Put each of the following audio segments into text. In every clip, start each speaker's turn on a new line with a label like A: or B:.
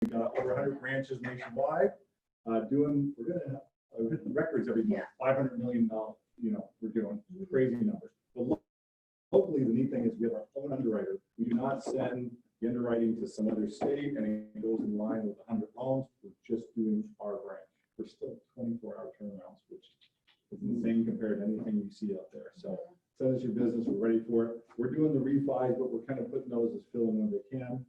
A: We've got over 100 branches nationwide. We're going to hit the records every month. $500 million. We're doing crazy numbers. But locally, the neat thing is we have our own underwriter. We do not send the underwriting to some other state and it goes in line with 100 loans. We're just doing our branch. We're still 24-hour turnarounds, which is insane compared to anything you see out there. So send us your business. We're ready for it. We're doing the refis, but we're kind of putting those as fill in when they can.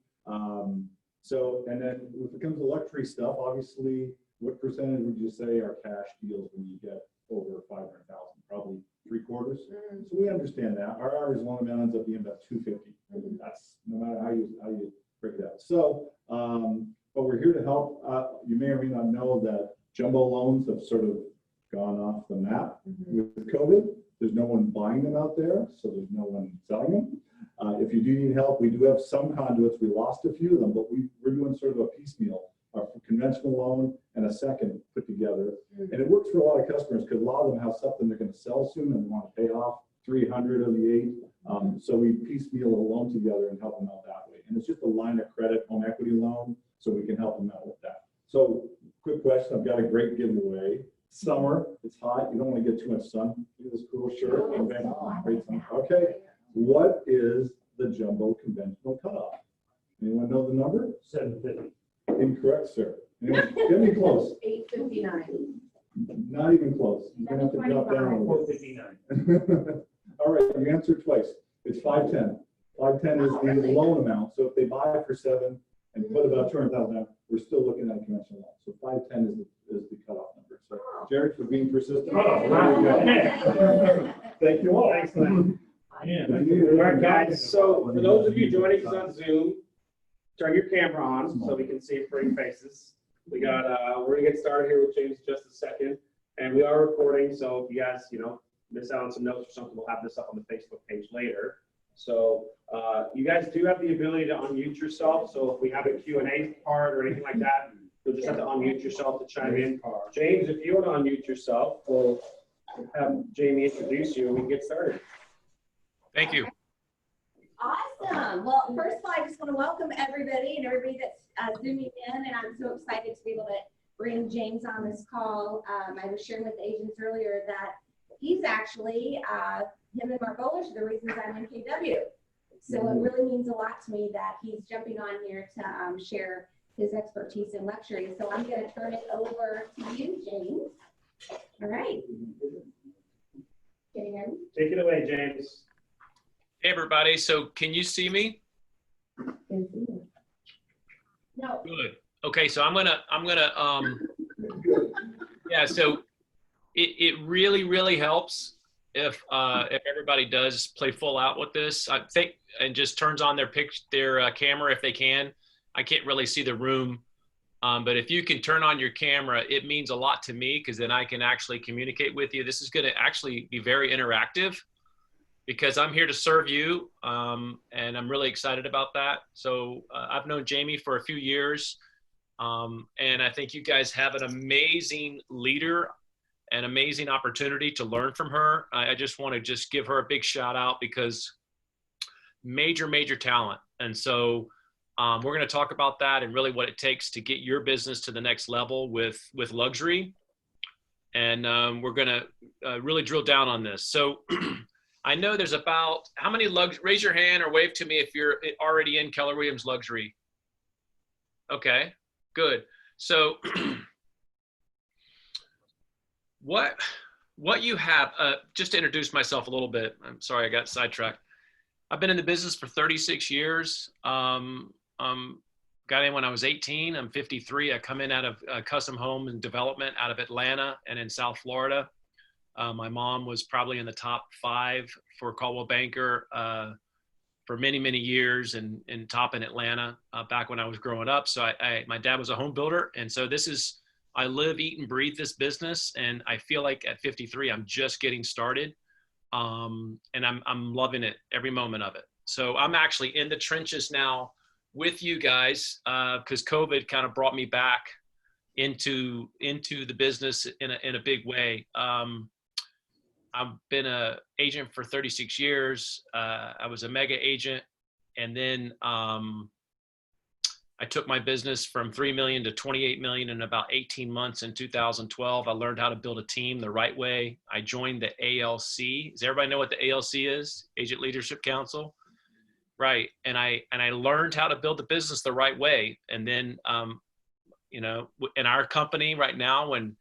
A: And then if it comes to luxury stuff, obviously, what percentage would you say are cash deals when you get over 500,000? Probably 3/4. So we understand that. Our average loan amount ends up being about 250. That's no matter how you break it out. So, but we're here to help. You may or may not know that jumbo loans have sort of gone off the map with COVID. There's no one buying them out there, so there's no one selling them. If you do need help, we do have some conduits. We lost a few of them, but we're doing sort of a piecemeal, a conventional loan and a second put together. And it works for a lot of customers because a lot of them have something they're going to sell soon and want to pay off 300 of the 8. So we piecemeal a loan together and help them out that way. And it's just a line of credit, home equity loan, so we can help them out with that. So quick question, I've got a great giveaway. Summer, it's hot. You don't want to get too much sun. Look at this cool shirt. Great sun. Okay. What is the jumbo conventional cutoff? Anyone know the number?
B: 750.
A: Incorrect, sir. Anyone? Get me close.
C: 859.
A: Not even close. You're gonna have to drop down a little bit.
B: 459.
A: All right, you answered twice. It's 510. 510 is the loan amount. So if they buy it for 7 and put about 200,000 down, we're still looking at a conventional loan. So 510 is the cutoff number. So Jared, for being persistent.
B: Oh, wow.
A: Thank you all.
B: Thanks, man. Yeah.
D: All right, guys. So for those of you joining us on Zoom, turn your camera on so we can see your pretty faces. We're gonna get started here with James in just a second, and we are recording. So if you guys, miss out on some notes or something, we'll have this up on the Facebook page later. So you guys do have the ability to unmute yourself. So if we have a Q&A part or anything like that, you'll just have to unmute yourself to chime in. James, if you want to unmute yourself, we'll have Jamie introduce you and we can get started.
E: Thank you.
C: Awesome. Well, first of all, I just want to welcome everybody that's zooming in, and I'm so excited to be able to bring James on this call. I was sharing with the agents earlier that he's actually, him and Mark Olish are the reasons I'm in KW. So it really means a lot to me that he's jumping on here to share his expertise in luxury. So I'm going to turn it over to you, James. All right. Can you hear me?
D: Take it away, James.
E: Hey everybody, so can you see me?
C: No.
E: Good. Okay, so I'm gonna yeah, so it really helps if everybody does play full out with this. I think, and just turns on their camera if they can. I can't really see the room, but if you can turn on your camera, it means a lot to me because then I can actually communicate with you. This is going to actually be very interactive, because I'm here to serve you, and I'm really excited about that. So I've known Jamie for a few years, and I think you guys have an amazing leader, an amazing opportunity to learn from her. I just want to give her a big shout out because major talent. And so we're going to talk about that and really what it takes to get your business to the next level with luxury. And we're going to really drill down on this. So I know there's about, how many raise your hand or wave to me if you're already in Keller Williams Luxury. Okay, good. So what you have, just to introduce myself a little bit, I'm sorry I got sidetracked. I've been in the business for 36 years. Got in when I was 18, I'm 53. I come in out of custom home and development out of Atlanta and in South Florida. My mom was probably in the top 5 for Coldwell Banker for many years and top in Atlanta back when I was growing up. So my dad was a home builder. And so I live, eat, and breathe this business. And I feel like at 53, I'm just getting started. And I'm loving it, every moment of it. So I'm actually in the trenches now with you guys because COVID kind of brought me back into the business in a big way. I've been an agent for 36 years. I was a mega agent, and then I I took my business from 3 million to 28 million in about 18 months in 2012. I learned how to build a team the right way. I joined the ALC. Does everybody know what the ALC is? Agent Leadership Council. Right. And I learned how to build the business the right way. And then, you know, in our company right now, when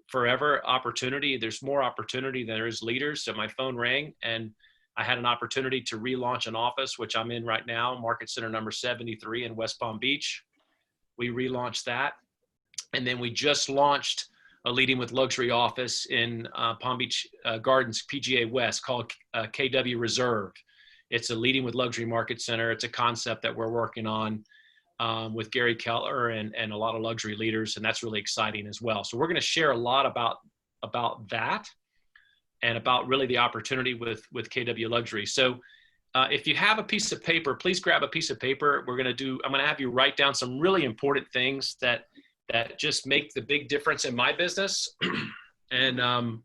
E: forever opportunity, there's more opportunity than there is leaders. So my phone rang and I had an opportunity to relaunch an office, which I'm in right now, Market Center number 73 in West Palm Beach. We relaunched that. And then we just launched a Leading with Luxury office in Palm Beach Gardens, PGA West, called KW Reserve. It's a Leading with Luxury Market Center. It's a concept that we're working on with Gary Keller and a lot of luxury leaders. And that's really exciting as well. So we're going to share a lot about that and about really the opportunity with KW Luxury. So if you have a piece of paper, please grab a piece of paper. I'm going to have you write down some really important things that just make the big difference in my business. And I'm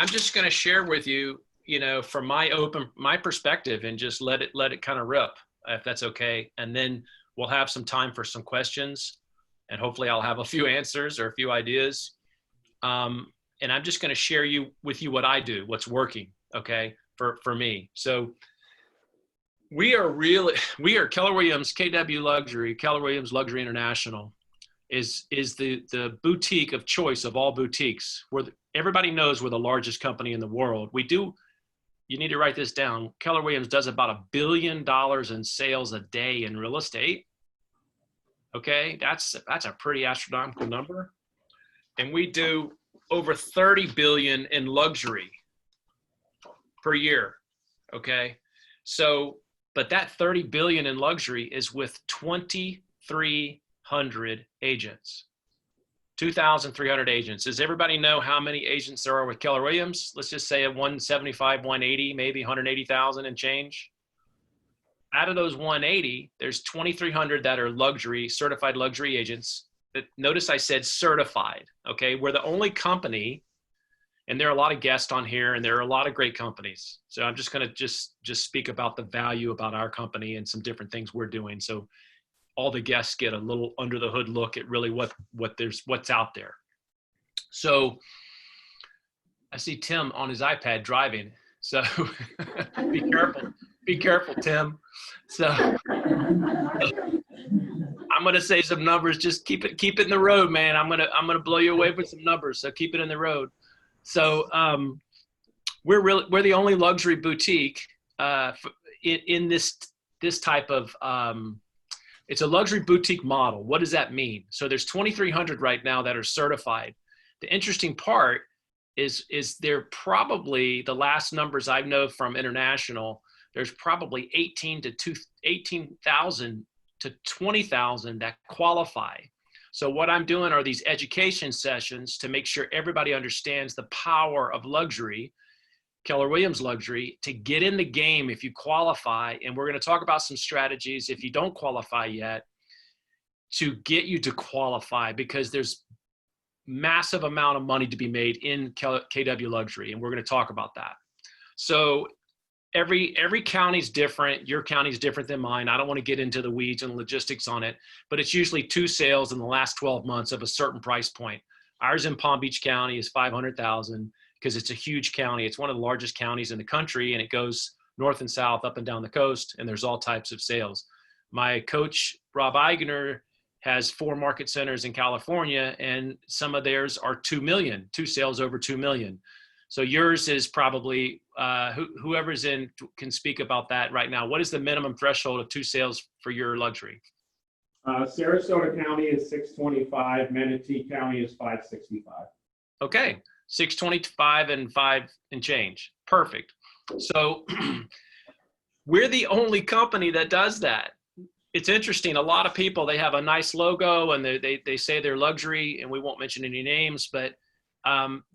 E: just going to share with you, you know, from my perspective, and just let it kind of rip, if that's okay. And then we'll have some time for some questions, and hopefully I'll have a few answers or a few ideas. And I'm just going to share with you what I do, what's working, okay, for me. So we are Keller Williams, KW Luxury, Keller Williams Luxury International is the boutique of choice of all boutiques. Everybody knows we're the largest company in the world. You need to write this down. Keller Williams does about $1 billion in sales a day in real estate. Okay, that's a pretty astronomical number. And we do over 30 billion in luxury per year. Okay. So, but that 30 billion in luxury is with 2,300 agents, 2,300 agents. Does everybody know how many agents there are with Keller Williams? Let's just say at 175, 180, maybe 180,000 and change. Out of those 180, there's 2,300 that are luxury, certified luxury agents. Notice I said certified, okay? We're the only company, and there are a lot of guests on here, and there are a lot of great companies. So I'm just gonna just speak about the value about our company and some different things we're doing. So all the guests get a little under the hood look at really what's out there. So I see Tim on his iPad driving. So be careful, Tim. So I'm going to say some numbers. Just keep it in the road, man. I'm going to blow you away with some numbers. So keep it in the road. So we're the only luxury boutique in this type of it's a luxury boutique model. What does that mean? So there's 2,300 right now that are certified. The interesting part is they're probably, the last numbers I know from international, there's probably 18,000 to 20,000 that qualify. So what I'm doing are these education sessions to make sure everybody understands the power of luxury, Keller Williams Luxury, to get in the game if you qualify. And we're going to talk about some strategies if you don't qualify yet to get you to qualify, because there's massive amount of money to be made in KW Luxury. And we're going to talk about that. So every county's different. Your county's different than mine. I don't want to get into the weeds and logistics on it, but it's usually 2 sales in the last 12 months of a certain price point. Ours in Palm Beach County is 500,000 because it's a huge county. It's one of the largest counties in the country, and it goes north and south, up and down the coast, and there's all types of sales. My coach, Rob Eigner, has 4 market centers in California, and some of theirs are 2 million, 2 sales over 2 million. So yours is probably, whoever's in can speak about that right now. What is the minimum threshold of 2 sales for your luxury?
D: Sarasota County is 625, Manatee County is 565.
E: Okay, 625 and 5 and change. Perfect. So we're the only company that does that. It's interesting. A lot of people, they have a nice logo and they say they're luxury, and we won't mention any names, but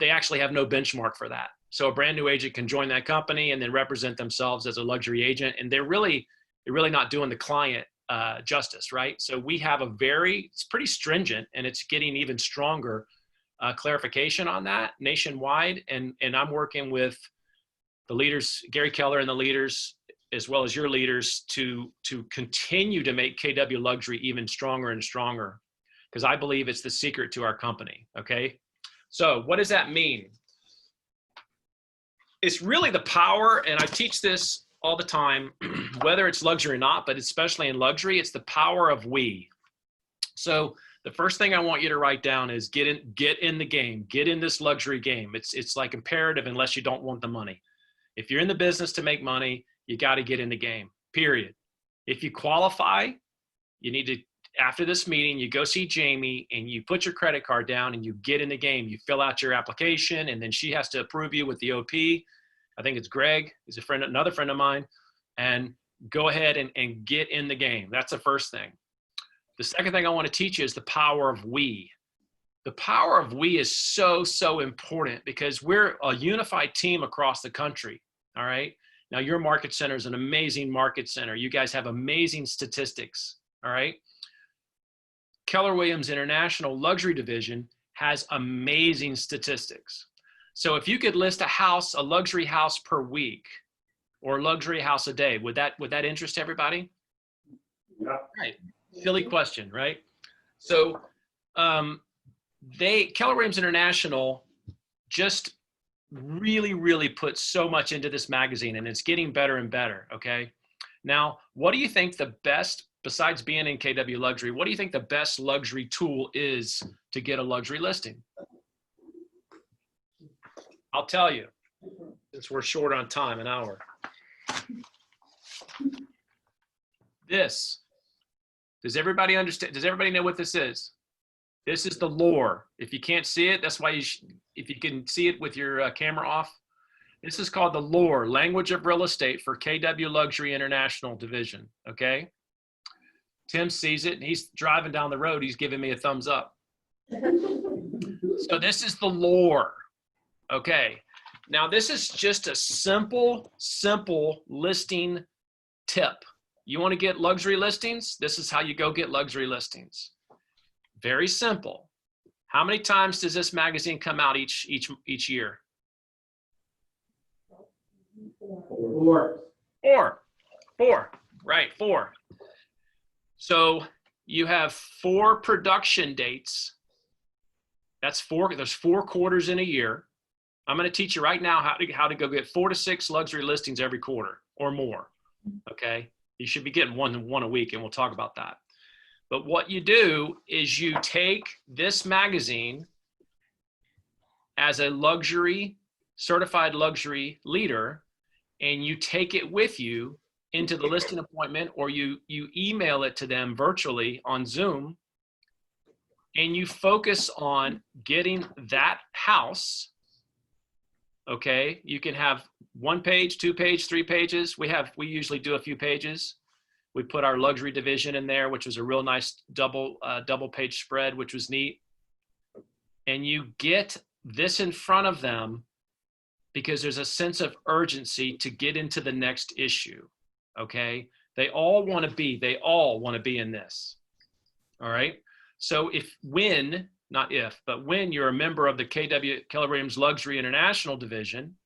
E: they actually have no benchmark for that. So a brand new agent can join that company and then represent themselves as a luxury agent, and they're really not doing the client justice, right? So we have it's pretty stringent, and it's getting even stronger clarification on that nationwide. And I'm working with the leaders, Gary Keller and the leaders as well as your leaders to continue to make KW Luxury even stronger and stronger, because I believe it's the secret to our company. Okay. So what does that mean? It's really the power, and I teach this all the time, whether it's luxury or not, but especially in luxury, it's the power of we. So the first thing I want you to write down is get in the game, get in this luxury game. It's like imperative unless you don't want the money. If you're in the business to make money, you got to get in the game, period. If you qualify, you need to, after this meeting, you go see Jamie and you put your credit card down and you get in the game. You fill out your application, and then she has to approve you with the OP. I think it's Greg, he's a friend, another friend of mine, and go ahead and get in the game. That's the first thing. The second thing I want to teach you is the power of we. The power of we is so, so important because we're a unified team across the country. All right. Now your market center is an amazing market center. You guys have amazing statistics. All right. Keller Williams International Luxury Division has amazing statistics. So if you could list a luxury house per week or a luxury house a day, would that interest everybody?
A: Yeah.
E: Right. Silly question, right? So Keller Williams International just really, really put so much into this magazine, and it's getting better and better. Okay. Now, what do you think the best, besides being in KW Luxury, what do you think the best luxury tool is to get a luxury listing? I'll tell you, since we're short on time, an hour. This. Does everybody understand? Does everybody know what this is? This is the lore. If you can't see it, that's why if you can see it with your camera off, this is called the lore, language of real estate for KW Luxury International Division. Okay. Tim sees it and he's driving down the road. He's giving me a thumbs up. So this is the lore. Okay. Now this is just a simple listing tip. You want to get luxury listings? This is how you go get luxury listings. Very simple. How many times does this magazine come out each year? Four. Right, 4. So you have 4 production dates. That's 4. There's 4 quarters in a year. I'm going to teach you right now how to go get 4 to 6 luxury listings every quarter or more. Okay. You should be getting one a week, and we'll talk about that. But what you do is you take this magazine as a certified luxury leader, and you take it with you into the listing appointment, or you email it to them virtually on Zoom, and you focus on getting that house. Okay, you can have 1 page, 2 page, 3 pages. We usually do a few pages. We put our luxury division in there, which was a real nice double page spread, which was neat. And you get this in front of them because there's a sense of urgency to get into the next issue. Okay, they all want to be in this. All right. So when you're a member of the Keller Williams Luxury International Division,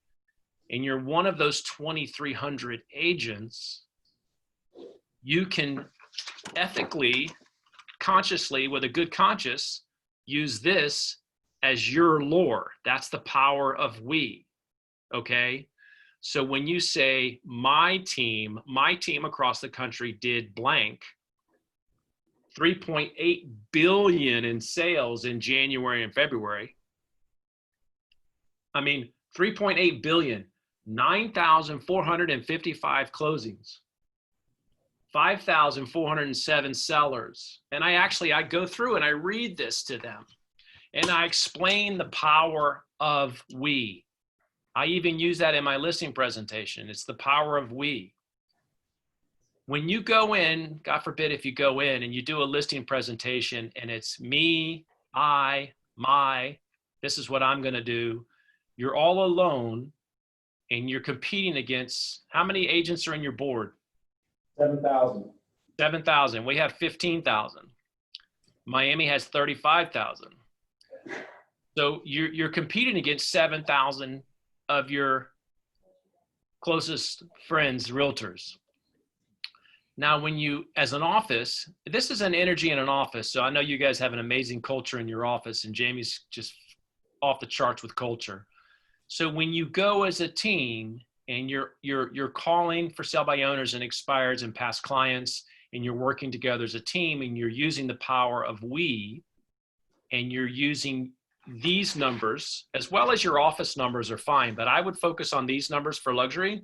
E: and you're one of those 2,300 agents, you can ethically, consciously, with a good conscience, use this as your lore. That's the power of we. Okay. So when you say my team across the country did blank, 3.8 billion in sales in January and February. I mean, 3.8 billion, 9,455 closings, 5,407 sellers. And I go through and I read this to them and I explain the power of we. I even use that in my listing presentation. It's the power of we. When you go in, God forbid if you go in and you do a listing presentation and it's me, this is what I'm going to do. You're all alone and you're competing against, how many agents are in your board?
D: 7,000.
E: 7,000. We have 15,000. Miami has 35,000. So you're competing against 7,000 of your closest friends, realtors. Now, when you, as an office, this is an energy in an office. So I know you guys have an amazing culture in your office, and Jamie's just off the charts with culture. So when you go as a team and you're calling for sell by owners and expireds and past clients, and you're working together as a team, and you're using the power of we, and you're using these numbers, as well as your office numbers are fine, but I would focus on these numbers for luxury.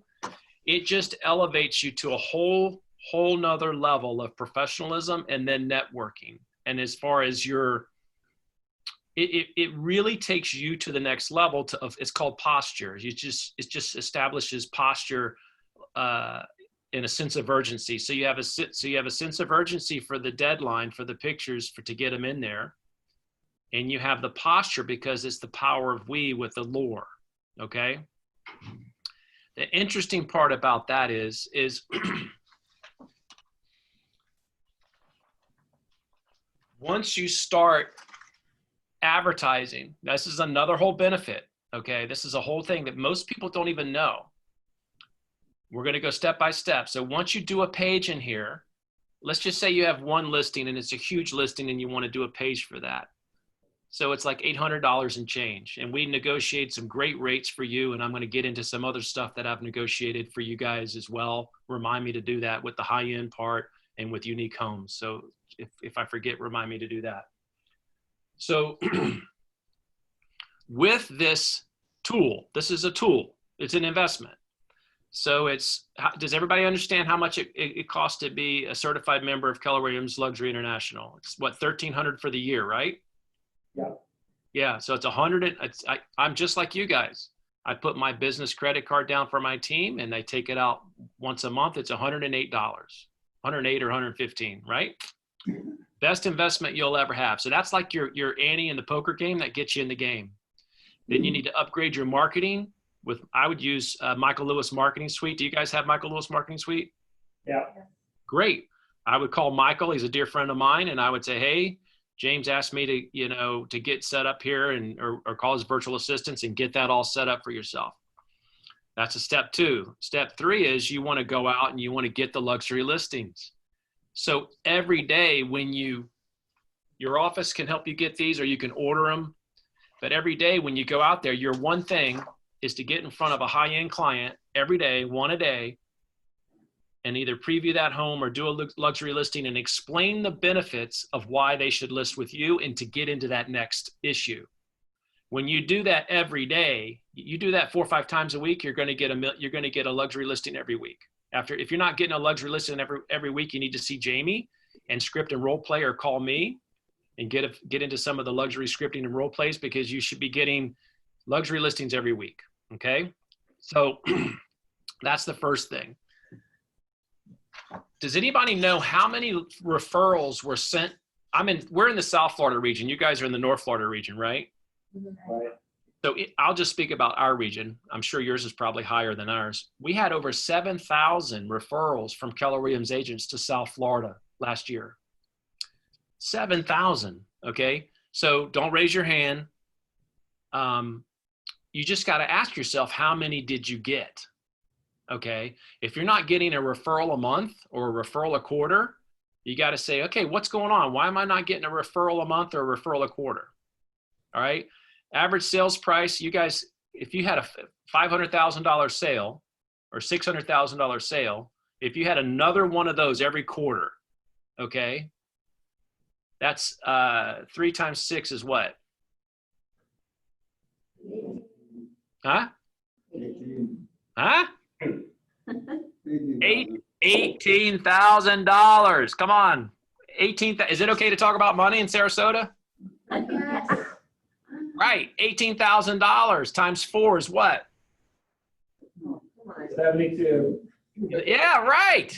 E: It just elevates you to a whole nother level of professionalism and then networking. And as far as it really takes you to the next level it's called posture. It just establishes posture in a sense of urgency. So you have a sense of urgency for the deadline, for the pictures, to get them in there. And you have the posture because it's the power of we with the lore, okay? The interesting part about that is once you start advertising, this is another whole benefit, okay? This is a whole thing that most people don't even know. We're gonna go step by step. So once you do a page in here, let's just say you have one listing and it's a huge listing and you wanna do a page for that. So it's like $800 and change. And we negotiate some great rates for you. And I'm going to get into some other stuff that I've negotiated for you guys as well. Remind me to do that with the high end part and with unique homes. So if I forget, remind me to do that. So with this tool, this is a tool, it's an investment. So does everybody understand how much it costs to be a certified member of Keller Williams Luxury International? It's what, $1,300 for the year, right?
A: Yeah.
E: Yeah. So it's I'm just like you guys. I put my business credit card down for my team and they take it out once a month. It's $108, $108 or $115, right? Best investment you'll ever have. So that's like your ante in the poker game that gets you in the game. Then you need to upgrade your marketing I would use Michael Lewis Marketing Suite. Do you guys have Michael Lewis Marketing Suite?
B: Yeah.
E: Great. I would call Michael. He's a dear friend of mine. And I would say, hey, James asked me to get set up here or call his virtual assistants and get that all set up for yourself. That's a step 2. Step 3 is you want to go out and you want to get the luxury listings. So every day when your office can help you get these or you can order them. But every day when you go out there, your one thing is to get in front of a high-end client every day, one a day, and either preview that home or do a luxury listing and explain the benefits of why they should list with you and to get into that next issue. When you do that every day, you do that 4 or 5 times a week, you're going to get a luxury listing every week. If you're not getting a luxury listing every week, you need to see Jamie and script and role play or call me and get into some of the luxury scripting and role plays because you should be getting luxury listings every week. Okay. So that's the first thing. Does anybody know how many referrals were sent? We're in the South Florida region. You guys are in the North Florida region, right?
B: Right.
E: So I'll just speak about our region. I'm sure yours is probably higher than ours. We had over 7,000 referrals from Keller Williams agents to South Florida last year. 7,000. Okay. So don't raise your hand. You just got to ask yourself, how many did you get? Okay. If you're not getting a referral a month or a referral a quarter, you got to say, okay, what's going on? Why am I not getting a referral a month or a referral a quarter? All right. Average sales price, you guys, if you had a $500,000 sale or $600,000 sale, if you had another one of those every quarter, okay, that's 3 times 6 is what? Huh? 18,000. Come on. 18. Is it okay to talk about money in Sarasota?
C: Yes.
E: Right. $18,000 times 4 is what?
B: 72.
E: Yeah, right.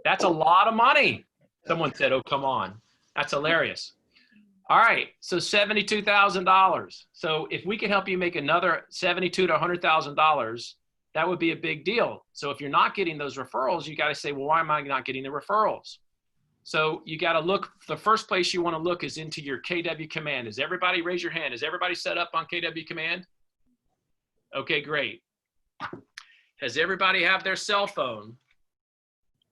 E: That's a lot of money. Someone said, oh, come on. That's hilarious. All right. So $72,000. So if we could help you make another $72,000 to $100,000, that would be a big deal. So if you're not getting those referrals, you got to say, well, why am I not getting the referrals? So you got to look, the first place you want to look is into your KW command. Is everybody, raise your hand. Is everybody set up on KW command? Okay, great. Has everybody have their cell phone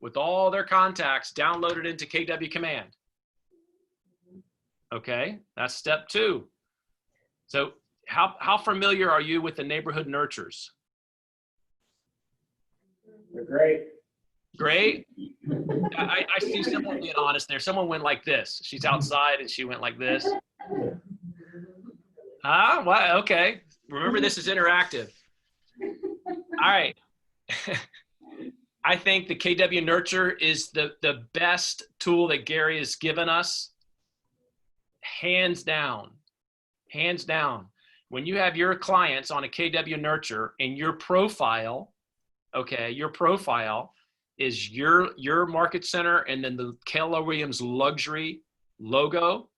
E: with all their contacts downloaded into KW Command? Okay, that's step 2. So how familiar are you with the neighborhood nurtures?
D: They're great.
E: Great. I see someone being honest there. Someone went like this. She's outside and she went like this. Well, okay. Remember, this is interactive. All right. I think the KW Nurture is the best tool that Gary has given us. Hands down. Hands down. When you have your clients on a KW Nurture and your profile, okay, your profile is your market center and then the Keller Williams luxury logo,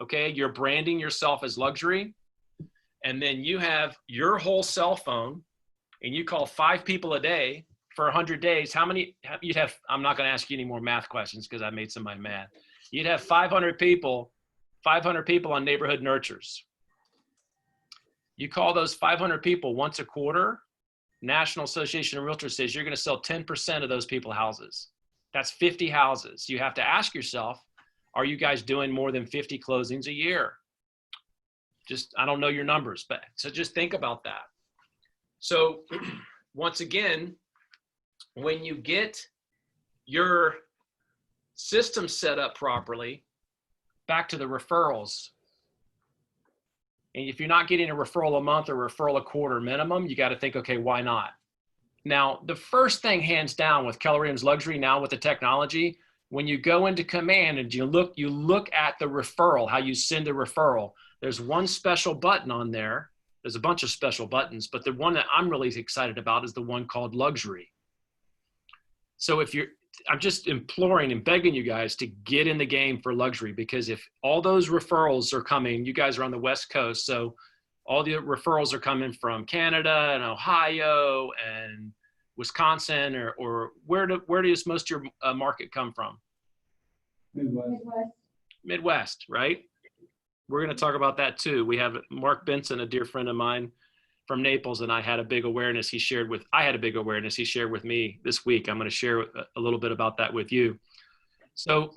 E: okay, you're branding yourself as luxury, and then you have your whole cell phone and you call 5 people a day for 100 days, how many you'd have? I'm not going to ask you any more math questions because I made somebody mad. You'd have 500 people on neighborhood nurtures. You call those 500 people once a quarter, National Association of Realtors says you're going to sell 10% of those people houses. That's 50 houses. You have to ask yourself, are you guys doing more than 50 closings a year? Just, I don't know your numbers, but so just think about that. So once again, when you get your system set up properly, back to the referrals. And if you're not getting a referral a month or referral a quarter minimum, you got to think, okay, why not? Now, the first thing hands down with Keller Williams Luxury now with the technology, when you go into Command and you look at the referral, how you send a referral, there's one special button on there. There's a bunch of special buttons, but the one that I'm really excited about is the one called Luxury. So I'm just imploring and begging you guys to get in the game for luxury, because if all those referrals are coming, you guys are on the West Coast, so all the referrals are coming from Canada and Ohio and Wisconsin, or where does most of your market come from? Midwest, right? We're going to talk about that too. We have Mark Benson, a dear friend of mine from Naples, and I had a big awareness he shared with me this week. I'm going to share a little bit about that with you. So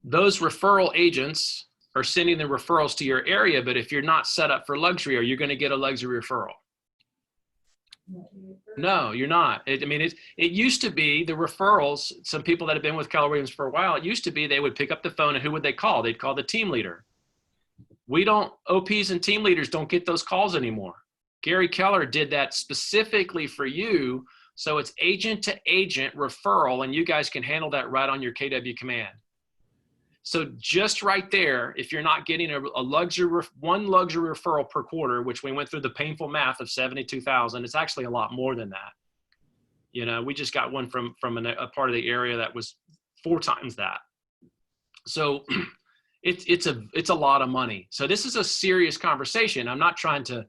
E: those referral agents are sending the referrals to your area, but if you're not set up for luxury, are you going to get a luxury referral? No, you're not. It used to be the referrals, some people that have been with Keller Williams for a while, it used to be they would pick up the phone and who would they call? They'd call the team leader. OPs and team leaders don't get those calls anymore. Gary Keller did that specifically for you. So it's agent to agent referral, and you guys can handle that right on your KW Command. So just right there, if you're not getting one luxury referral per quarter, which we went through the painful math of 72,000, it's actually a lot more than that. You know, we just got one from a part of the area that was 4 times that. So it's a lot of money. So this is a serious conversation. I'm not trying to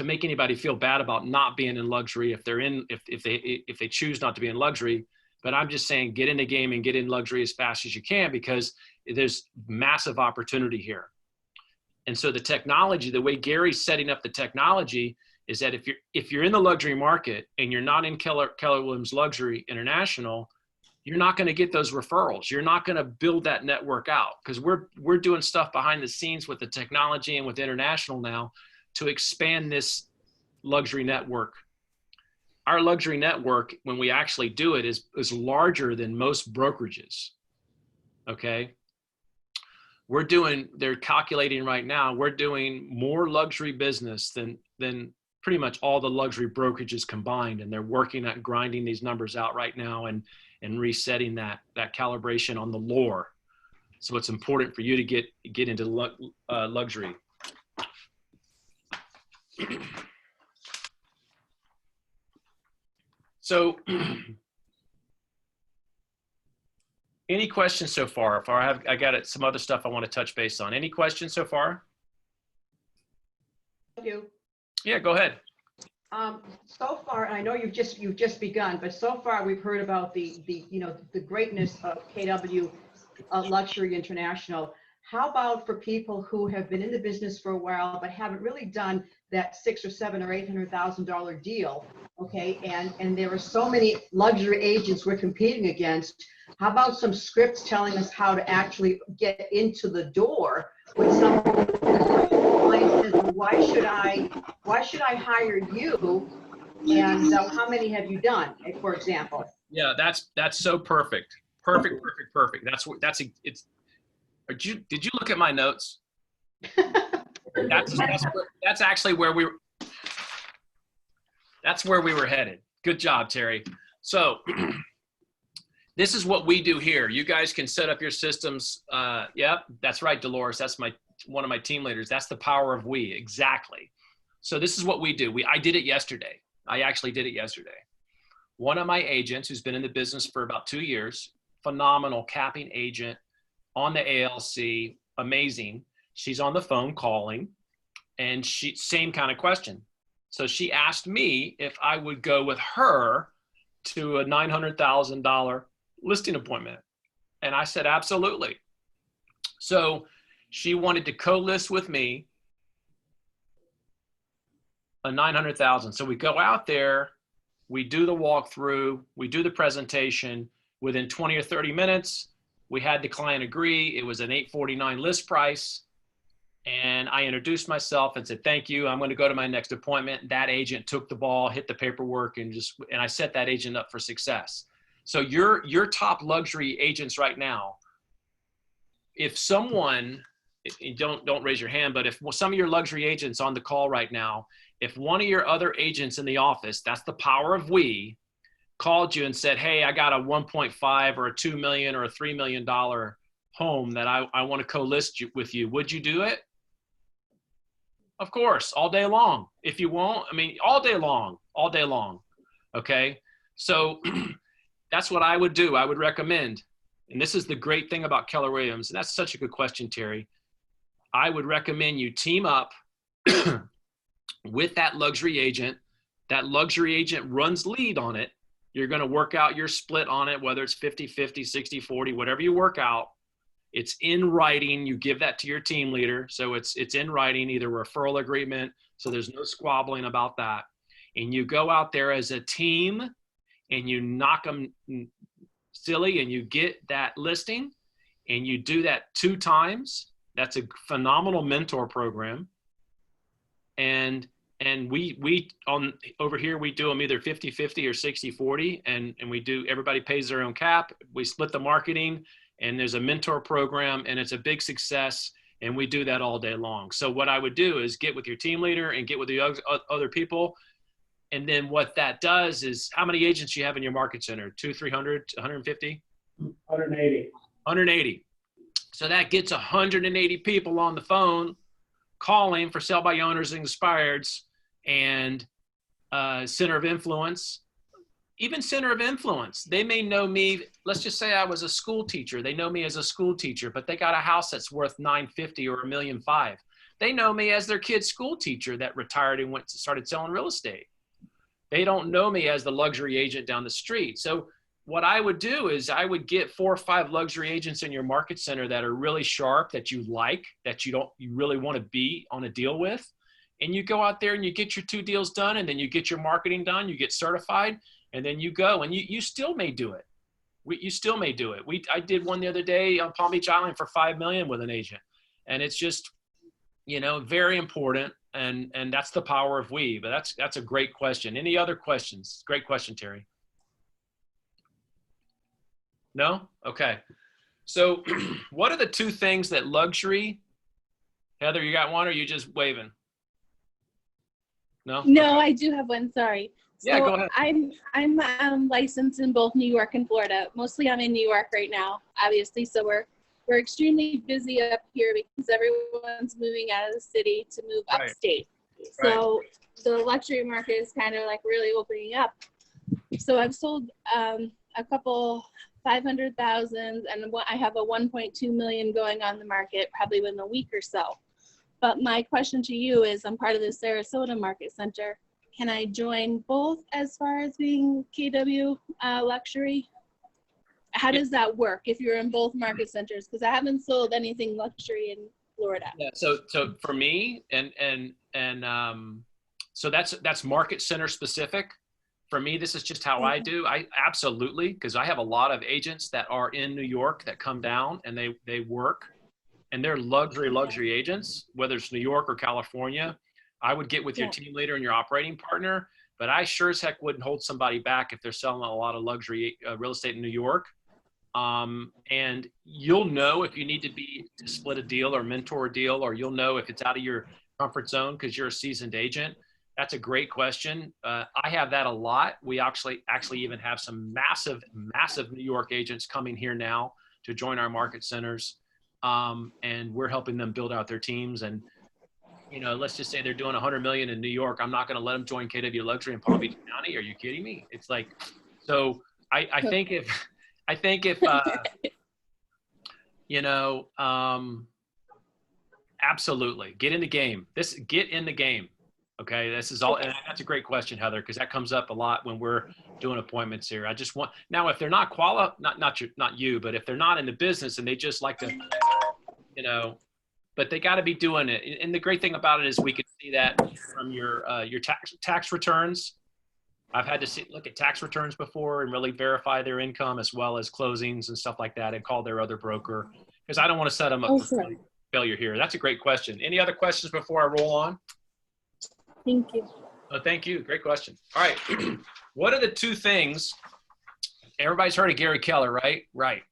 E: make anybody feel bad about not being in luxury if they choose not to be in luxury, but I'm just saying get in the game and get in luxury as fast as you can, because there's massive opportunity here. And so the technology, the way Gary's setting up the technology is that if you're in the luxury market and you're not in Keller Williams Luxury International, you're not going to get those referrals. You're not going to build that network out, because we're doing stuff behind the scenes with the technology and with international now to expand this luxury network. Our luxury network, when we actually do it, is larger than most brokerages. Okay. They're calculating right now, we're doing more luxury business than pretty much all the luxury brokerages combined. And they're working at grinding these numbers out right now and resetting that calibration on the lore. So it's important for you to get into luxury. So any questions so far? I got some other stuff I want to touch base on. Any questions so far?
F: Thank you.
E: Yeah, go ahead.
F: So far, and I know you've just begun, but so far we've heard about the greatness of KW Luxury International. how about for people who have been in the business for a while but haven't really done that $600,000 or $700,000 or $800,000 deal? Okay, and there are so many luxury agents we're competing against. How about some scripts telling us how to actually get into the door with some client says, well, why should I hire you? And how many have you done, for example?
E: Yeah, that's so perfect. Perfect. It's. Did you look at my notes? That's actually where we were. That's where we were headed. Good job, Terry. So this is what we do here. You guys can set up your systems. Yeah, that's right, Dolores. That's one of my team leaders. That's the power of we. Exactly. So this is what we do. I did it yesterday. I actually did it yesterday. One of my agents who's been in the business for about 2 years, phenomenal capping agent on the ALC, amazing. She's on the phone calling, and same kind of question. So she asked me if I would go with her to a $900,000 listing appointment. And I said, absolutely. So she wanted to co-list with me a 900,000. So we go out there, we do the walkthrough, we do the presentation. Within 20 or 30 minutes, we had the client agree. It was an $849 list price. And I introduced myself and said, thank you. I'm going to go to my next appointment. That agent took the ball, hit the paperwork, and I set that agent up for success. So your top luxury agents right now, if someone, don't raise your hand, but if some of your luxury agents on the call right now, if one of your other agents in the office, that's the power of we, called you and said, hey, I got a 1.5 or a 2 million or a $3 million home that I want to co-list with you, would you do it? Of course, all day long. If you won't, I mean, all day long. Okay. So that's what I would do. I would recommend, and this is the great thing about Keller Williams, and that's such a good question, Terry. I would recommend you team up with that luxury agent. That luxury agent runs lead on it. You're going to work out your split on it, whether it's 50-50, 60-40, whatever you work out. It's in writing. You give that to your team leader. So it's in writing, either referral agreement. So there's no squabbling about that. And you go out there as a team and you knock them silly and you get that listing and you do that 2 times. That's a phenomenal mentor program. And we over here, we do them either 50-50 or 60-40. And everybody pays their own cap. We split the marketing. And there's a mentor program, and it's a big success, and we do that all day long. So what I would do is get with your team leader and get with the other people, and then what that does is, how many agents you have in your market center? 200, 300, 150?
D: 180.
E: 180. So that gets 180 people on the phone calling for sell by owners and expireds and center of influence. Even center of influence, they may know me. Let's just say I was a school teacher. They know me as a school teacher, but they got a house that's worth $950,000 or $1.5 million. They know me as their kid's school teacher that retired and started selling real estate. They don't know me as the luxury agent down the street. So what I would do is I would get 4 or 5 luxury agents in your market center that are really sharp, that you like, that you really want to be on a deal with. And you go out there and you get your 2 deals done, and then you get your marketing done, you get certified. And then you go, and you still may do it. You still may do it. I did one the other day on Palm Beach Island for $5 million with an agent, and it's just, very important. And that's the power of we. But that's a great question. Any other questions? Great question, Terry. No? Okay. So, what are the 2 things that luxury? Heather, you got one, or are you just waving? No.
G: No,
E: Okay.
G: I do have one. Sorry.
E: Yeah, go ahead.
G: I'm licensed in both New York and Florida. Mostly I'm in New York right now, obviously. So we're extremely busy up here because everyone's moving out of the city to move
E: Right.
G: upstate. So the luxury market is kind of like really opening up. So I've sold a couple 500,000, and I have a 1.2 million going on the market probably within a week or so. But my question to you is, I'm part of the Sarasota Market Center. Can I join both as far as being KW luxury? how does that work if you're in both market centers? Because I haven't sold anything luxury in Florida.
E: Yeah. So for me, so that's market center specific. For me, this is just how I do. I absolutely, because I have a lot of agents that are in New York that come down and they work, and they're luxury agents, whether it's New York or California. I would get with your team leader and your operating partner, but I sure as heck wouldn't hold somebody back if they're selling a lot of luxury real estate in New York. And you'll know if you need to split a deal or mentor a deal, or you'll know if it's out of your comfort zone because you're a seasoned agent. That's a great question. I have that a lot. We actually even have some massive New York agents coming here now to join our market centers. And we're helping them build out their teams. And, let's just say they're doing 100 million in New York. I'm not going to let them join KW Luxury in Palm Beach County. Are you kidding me? It's like, so I think if absolutely get in the game. Get in the game. Okay, this is all, and that's a great question, Heather, because that comes up a lot when we're doing appointments here. I just want, now if they're not not you, but if they're not in the business and they just like to, but they got to be doing it. And the great thing about it is we can see that from your tax returns. I've had to look at tax returns before and really verify their income as well as closings and stuff like that, and call their other broker, because I don't want to set them up for failure here. That's a great question. Any other questions before I roll on?
G: Thank you.
E: Oh, thank you. Great question. All right. What are the two things? Everybody's heard of Gary Keller, right? Right.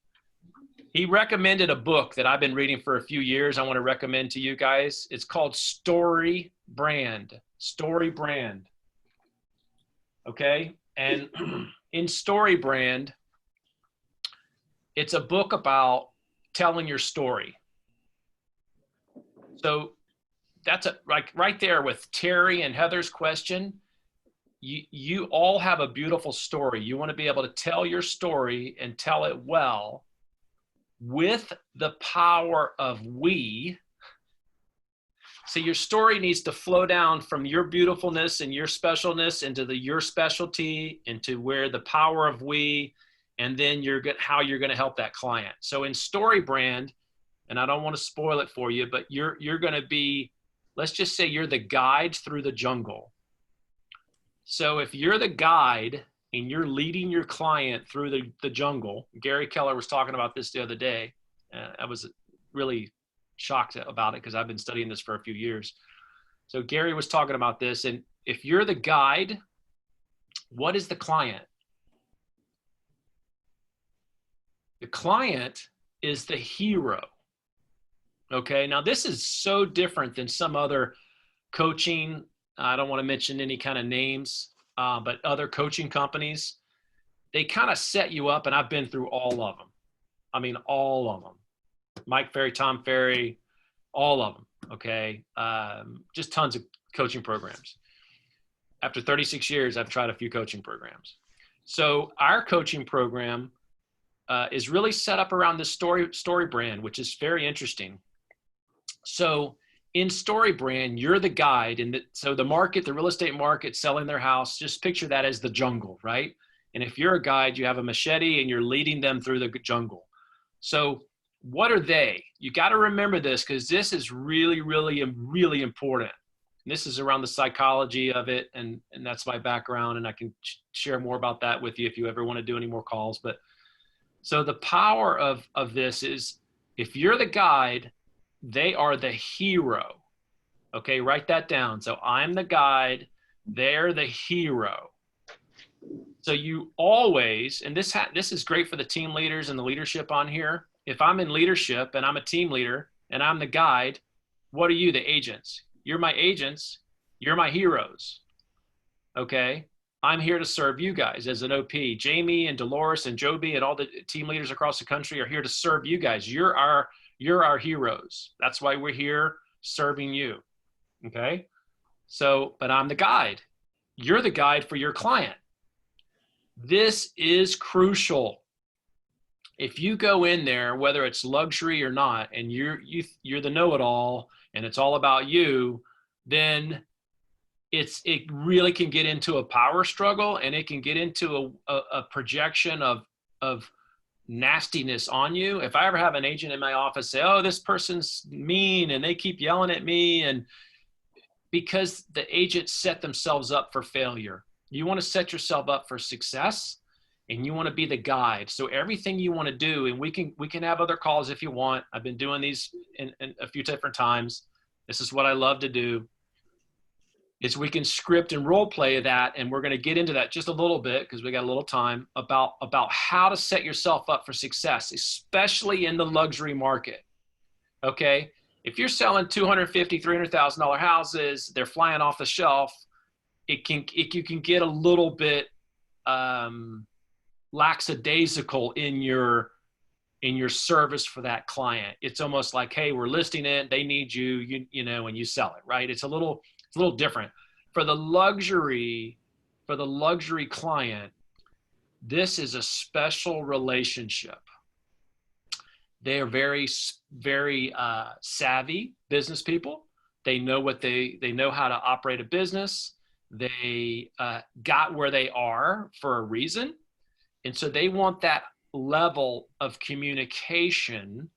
E: He recommended a book that I've been reading for a few years. I want to recommend to you guys. It's called Story Brand. Story Brand. Okay. And in Story Brand, it's a book about telling your story. So that's right there with Terry and Heather's question. You all have a beautiful story. You want to be able to tell your story and tell it well with the power of we. So your story needs to flow down from your beautifulness and your specialness into your specialty, into where the power of we, and then how you're going to help that client. So in Story Brand, and I don't want to spoil it for you, but you're going to be, let's just say you're the guide through the jungle. So if you're the guide and you're leading your client through the jungle, Gary Keller was talking about this the other day. I was really shocked about it because I've been studying this for a few years. So Gary was talking about this, and if you're the guide, what is the client? The client is the hero. Okay, now this is so different than some other coaching. I don't want to mention any kind of names, but other coaching companies, they kind of set you up, and I've been through all of them. I mean, all of them. Mike Ferry, Tom Ferry, all of them, okay? Just tons of coaching programs. After 36 years, I've tried a few coaching programs. So our coaching program is really set up around this story brand, which is very interesting. So in Story Brand, you're the guide. And so the market, the real estate market, selling their house, just picture that as the jungle, right? And if you're a guide, you have a machete and you're leading them through the jungle. So what are they? You got to remember this, because this is really, really, really important. And this is around the psychology of it. And that's my background. And I can share more about that with you if you ever want to do any more calls. But so the power of this is, if you're the guide, they are the hero. Okay, write that down. So I'm the guide, they're the hero. So you always, and this is great for the team leaders and the leadership on here. If I'm in leadership and I'm a team leader and I'm the guide, what are you, the agents? You're my agents, you're my heroes. Okay, I'm here to serve you guys as an OP. Jamie and Dolores and Joby and all the team leaders across the country are here to serve you guys. You're our heroes. That's why we're here serving you. Okay. So, but I'm the guide. You're the guide for your client. This is crucial. If you go in there, whether it's luxury or not, and you're the know-it-all and it's all about you, then it really can get into a power struggle, and it can get into a projection of nastiness on you. If I ever have an agent in my office say, oh, this person's mean and they keep yelling at me, and because the agent set themselves up for failure. You want to set yourself up for success, and you want to be the guide. So everything you want to do, and we can have other calls if you want. I've been doing these in a few different times. This is what I love to do, is we can script and role play that. And we're going to get into that just a little bit because we got a little time about how to set yourself up for success, especially in the luxury market. Okay. If you're selling $250,000, $300,000 houses, they're flying off the shelf. You can get a little bit lackadaisical in your service for that client. It's almost like, hey, we're listing it, they need you, you know, and you sell it, right? It's a little different. For the luxury client, this is a special relationship. They are very, very savvy business people. They know they know how to operate a business. They got where they are for a reason. And so they want that level of communication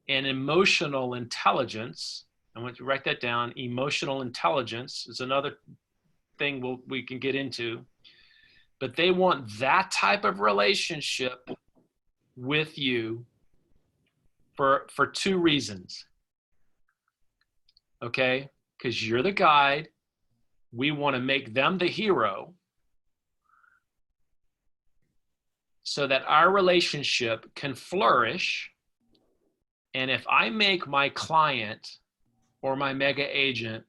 E: and emotional intelligence. I want you to write that down. Emotional intelligence is another thing we can get into. But they want that type of relationship with you for two reasons. Okay? Because you're the guide. We want to make them the hero so that our relationship can flourish. And if I make my client or my mega agent,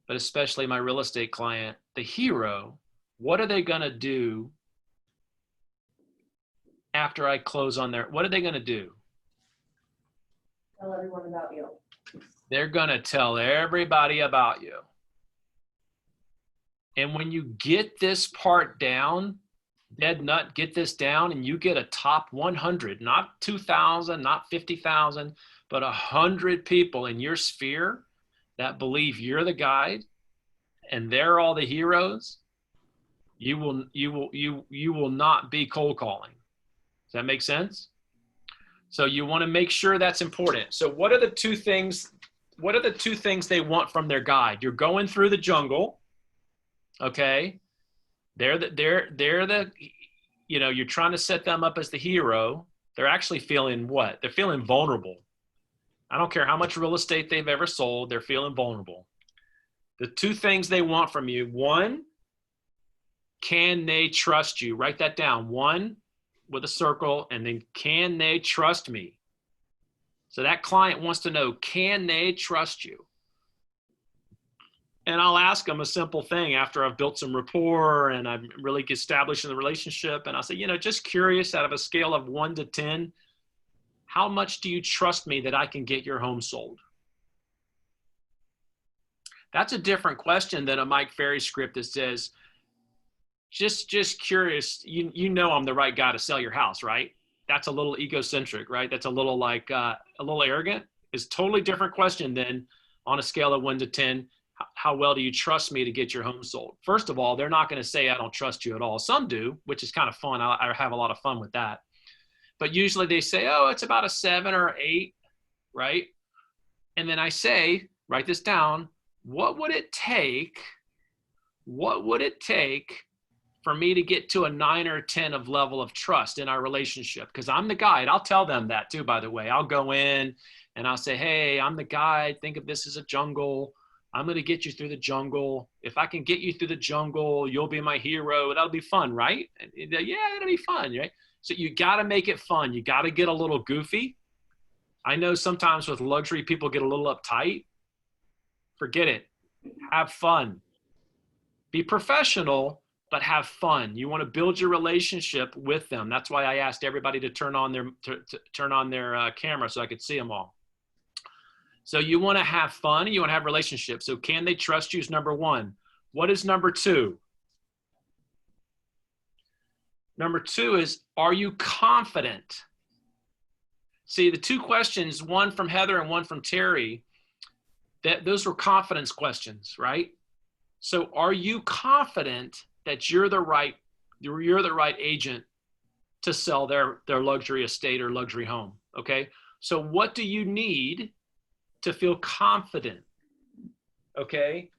E: but especially my real estate client, the hero, what are they going to do after I close on what are they going to do?
C: Tell everyone about you.
E: They're going to tell everybody about you. And when you get this part down, dead nut, get this down, and you get a top 100, not 2,000, not 50,000, but 100 people in your sphere that believe you're the guide and they're all the heroes, you will not be cold calling. Does that make sense? So you want to make sure that's important. So what are the two things they want from their guide? You're going through the jungle. Okay. They're the, you know, you're trying to set them up as the hero. They're actually feeling what? They're feeling vulnerable. I don't care how much real estate they've ever sold. They're feeling vulnerable. The two things they want from you: one, can they trust you? Write that down. One with a circle, and then can they trust me? So that client wants to know, can they trust you? And I'll ask them a simple thing after I've built some rapport and I'm really establishing the relationship. And I'll say, you know, just curious, out of a scale of 1 to 10, how much do you trust me that I can get your home sold? That's a different question than a Mike Ferry script that says, just curious, you know I'm the right guy to sell your house, right? That's a little egocentric, right? That's a little like a little arrogant. It's a totally different question than on a scale of 1 to 10. How well do you trust me to get your home sold? First of all, they're not going to say, I don't trust you at all. Some do, which is kind of fun. I have a lot of fun with that. But usually they say, oh, it's about a 7 or 8, right? And then I say, write this down. What would it take for me to get to a 9 or 10 of level of trust in our relationship? Because I'm the guide. I'll tell them that too, by the way. I'll go in and I'll say, hey, I'm the guide. Think of this as a jungle. I'm going to get you through the jungle. If I can get you through the jungle, you'll be my hero. That'll be fun, right? Yeah, it'll be fun, right? So you got to make it fun. You got to get a little goofy. I know sometimes with luxury, people get a little uptight. Forget it. Have fun. Be professional, but have fun. You want to build your relationship with them. That's why I asked everybody to turn on their camera so I could see them all. So you want to have fun, and you want to have relationships. So can they trust you is number 1. What is number 2? Number 2 is, are you confident? See, the 2 questions, one from Heather and one from Terry, those were confidence questions, right? So are you confident that you're the right agent to sell their luxury estate or luxury home. Okay. So what do you need to feel confident? Okay.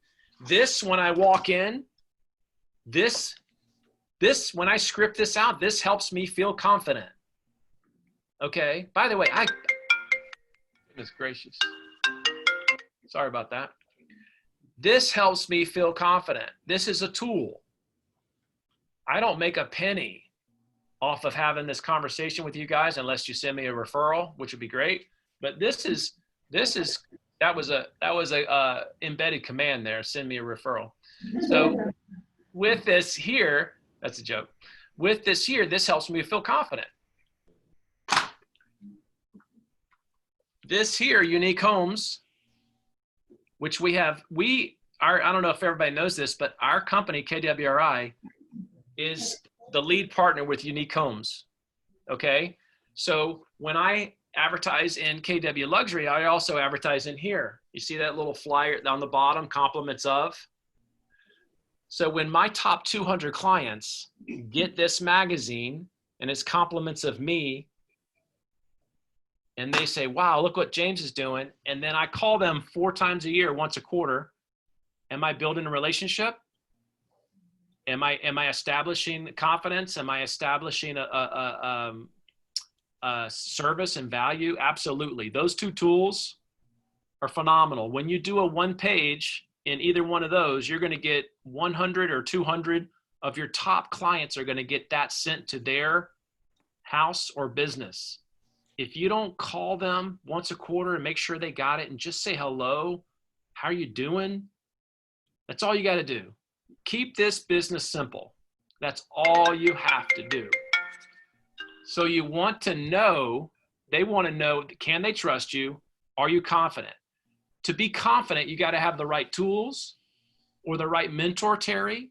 E: This, when I walk in, this, when I script this out, this helps me feel confident. Okay. By the way, goodness gracious. Sorry about that. This helps me feel confident. This is a tool. I don't make a penny off of having this conversation with you guys unless you send me a referral, which would be great. But that was a embedded command there. Send me a referral. So with this here, that's a joke. With this here, this helps me feel confident. This here, Unique Homes, which I don't know if everybody knows this, but our company, KWRI, is the lead partner with Unique Homes. Okay. So when I advertise in KW Luxury, I also advertise in here. You see that little flyer down the bottom, compliments of. So when my top 200 clients get this magazine and it's compliments of me, and they say, wow, look what James is doing. And then I call them 4 times a year, once a quarter. Am I building a relationship? Am I establishing confidence? Am I establishing a service and value? Absolutely. Those 2 tools are phenomenal. When you do a 1 page in either one of those, you're going to get 100 or 200 of your top clients are going to get that sent to their house or business. If you don't call them once a quarter and make sure they got it and just say hello, how are you doing? That's all you got to do. Keep this business simple. That's all you have to do. So you want to know, they want to know, can they trust you? Are you confident? To be confident, you got to have the right tools or the right mentor, Terry,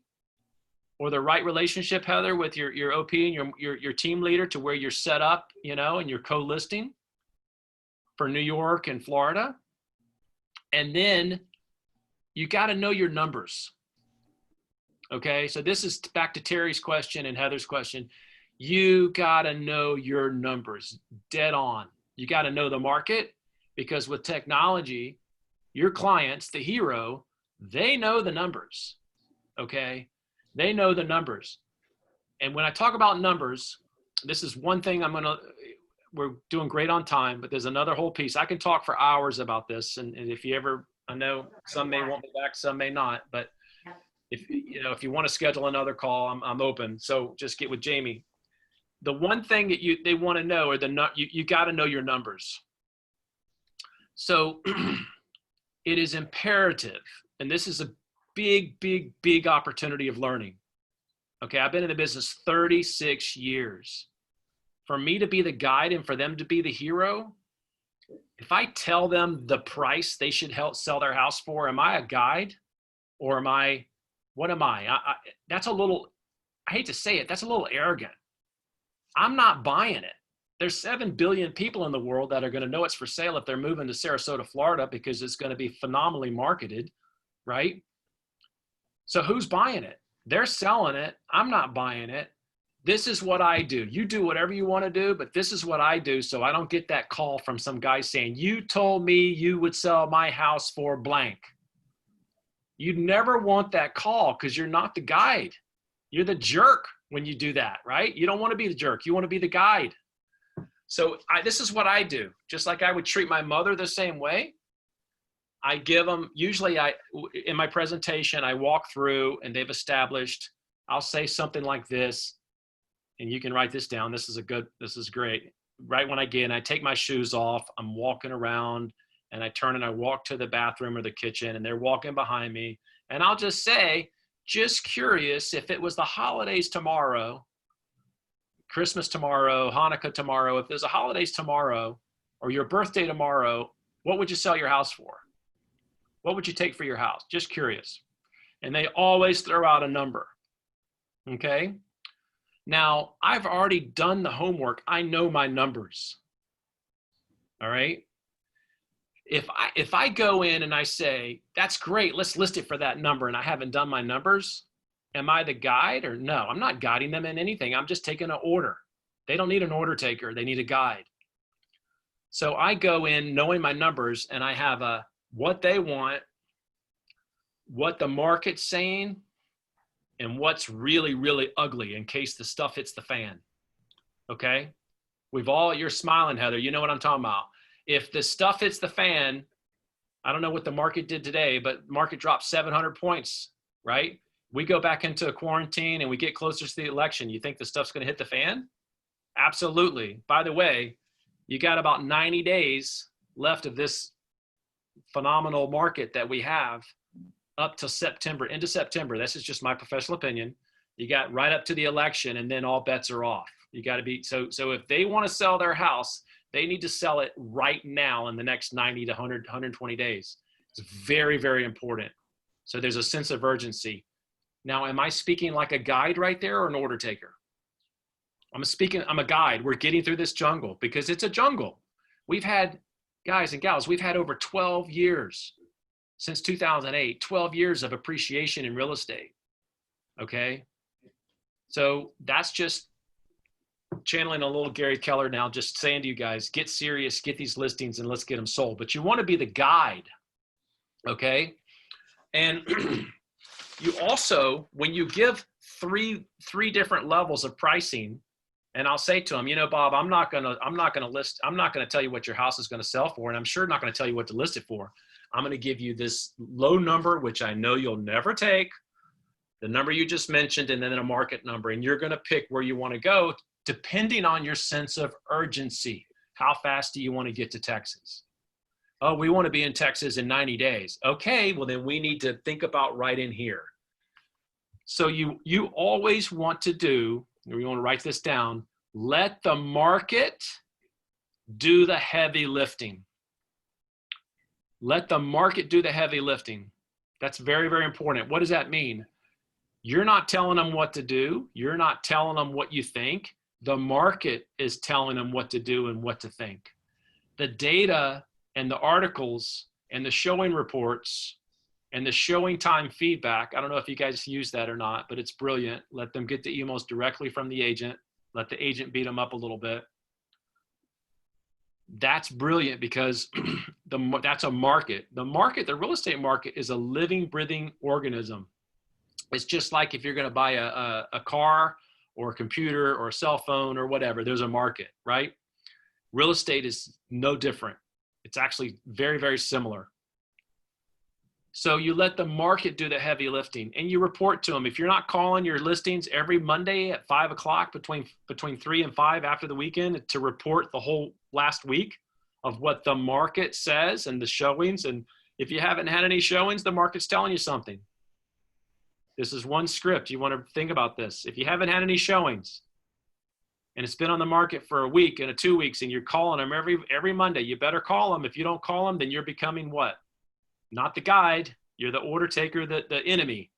E: or the right relationship, Heather, with your OP and your team leader to where you're set up, and you're co-listing for New York and Florida. And then you got to know your numbers. Okay. So this is back to Terry's question and Heather's question. You got to know your numbers dead on. You got to know the market, because with technology, your clients, the hero, they know the numbers. Okay. They know the numbers. And when I talk about numbers, this is one thing we're doing great on time, but there's another whole piece. I can talk for hours about this. And if you ever, I know some may want me back, some may not, but if you want to schedule another call, I'm open. So just get with Jamie. The one thing that they want to know are you got to know your numbers. So it is imperative, and this is a big opportunity of learning. Okay, I've been in the business 36 years. For me to be the guide and for them to be the hero, if I tell them the price they should help sell their house for, am I a guide or what am I? That's a little, I hate to say it, that's a little arrogant. I'm not buying it. There's 7 billion people in the world that are going to know it's for sale if they're moving to Sarasota, Florida, because it's going to be phenomenally marketed, right? So who's buying it? They're selling it. I'm not buying it. This is what I do. You do whatever you want to do, but this is what I do. So I don't get that call from some guy saying, you told me you would sell my house for blank. You'd never want that call because you're not the guide. You're the jerk when you do that, right? You don't want to be the jerk. You want to be the guide. So this is what I do. Just like I would treat my mother the same way. I give them, usually in my presentation, I walk through and they've established, I'll say something like this, and you can write this down. This is great. Right when I get in, I take my shoes off, I'm walking around and I turn and I walk to the bathroom or the kitchen and they're walking behind me. And I'll just say, just curious, if it was the holidays tomorrow, Christmas tomorrow, Hanukkah tomorrow, if there's a holidays tomorrow or your birthday tomorrow, what would you sell your house for? What would you take for your house? Just curious. And they always throw out a number. Okay. Now I've already done the homework. I know my numbers. All right. If I go in and I say, that's great, let's list it for that number, and I haven't done my numbers, am I the guide or no? I'm not guiding them in anything. I'm just taking an order. They don't need an order taker. They need a guide. So I go in knowing my numbers, and I have what they want, what the market's saying, and what's really, really ugly in case the stuff hits the fan. Okay? You're smiling, Heather. You know what I'm talking about. If the stuff hits the fan, I don't know what the market did today, but market dropped 700 points, right? We go back into a quarantine and we get closer to the election. You think the stuff's going to hit the fan? Absolutely. By the way, you got about 90 days left of this phenomenal market that we have up to September, into September. This is just my professional opinion. You got right up to the election, and then all bets are off. You got to be, so if they want to sell their house, they need to sell it right now in the next 90 to 100, 120 days. It's very, very important. So there's a sense of urgency. Now, am I speaking like a guide right there or an order taker? I'm a guide. We're getting through this jungle because it's a jungle. We've had, guys and gals, we've had over 12 years since 2008, 12 years of appreciation in real estate. Okay. So that's just channeling a little Gary Keller now, just saying to you guys, get serious, get these listings and let's get them sold. But you want to be the guide. Okay. And you also, when you give three different levels of pricing, and I'll say to them, you know, Bob, I'm not going to tell you what your house is going to sell for. And I'm sure not going to tell you what to list it for. I'm going to give you this low number, which I know you'll never take, the number you just mentioned, and then a market number. And you're going to pick where you want to go depending on your sense of urgency. How fast do you want to get to Texas? Oh, we want to be in Texas in 90 days. Okay, well then we need to think about right in here. So you always want to do, we want to write this down, let the market do the heavy lifting. Let the market do the heavy lifting. That's very, very important. What does that mean? You're not telling them what to do. You're not telling them what you think. The market is telling them what to do and what to think. The data and the articles and the showing reports and the showing time feedback, I don't know if you guys use that or not, but it's brilliant. Let them get the emails directly from the agent. Let the agent beat them up a little bit. That's brilliant because that's a market. The real estate market is a living, breathing organism. It's just like if you're going to buy a car or a computer or a cell phone or whatever, there's a market, right? Real estate is no different. It's actually very, very similar. So you let the market do the heavy lifting and you report to them. If you're not calling your listings every Monday at 5 o'clock between 3 and 5 after the weekend to report the whole last week of what the market says and the showings. And if you haven't had any showings, the market's telling you something. This is one script. You want to think about this. If you haven't had any showings and it's been on the market for a week and 2 weeks and you're calling them every Monday, you better call them. If you don't call them, then you're becoming what? Not the guide. You're the order taker, the enemy.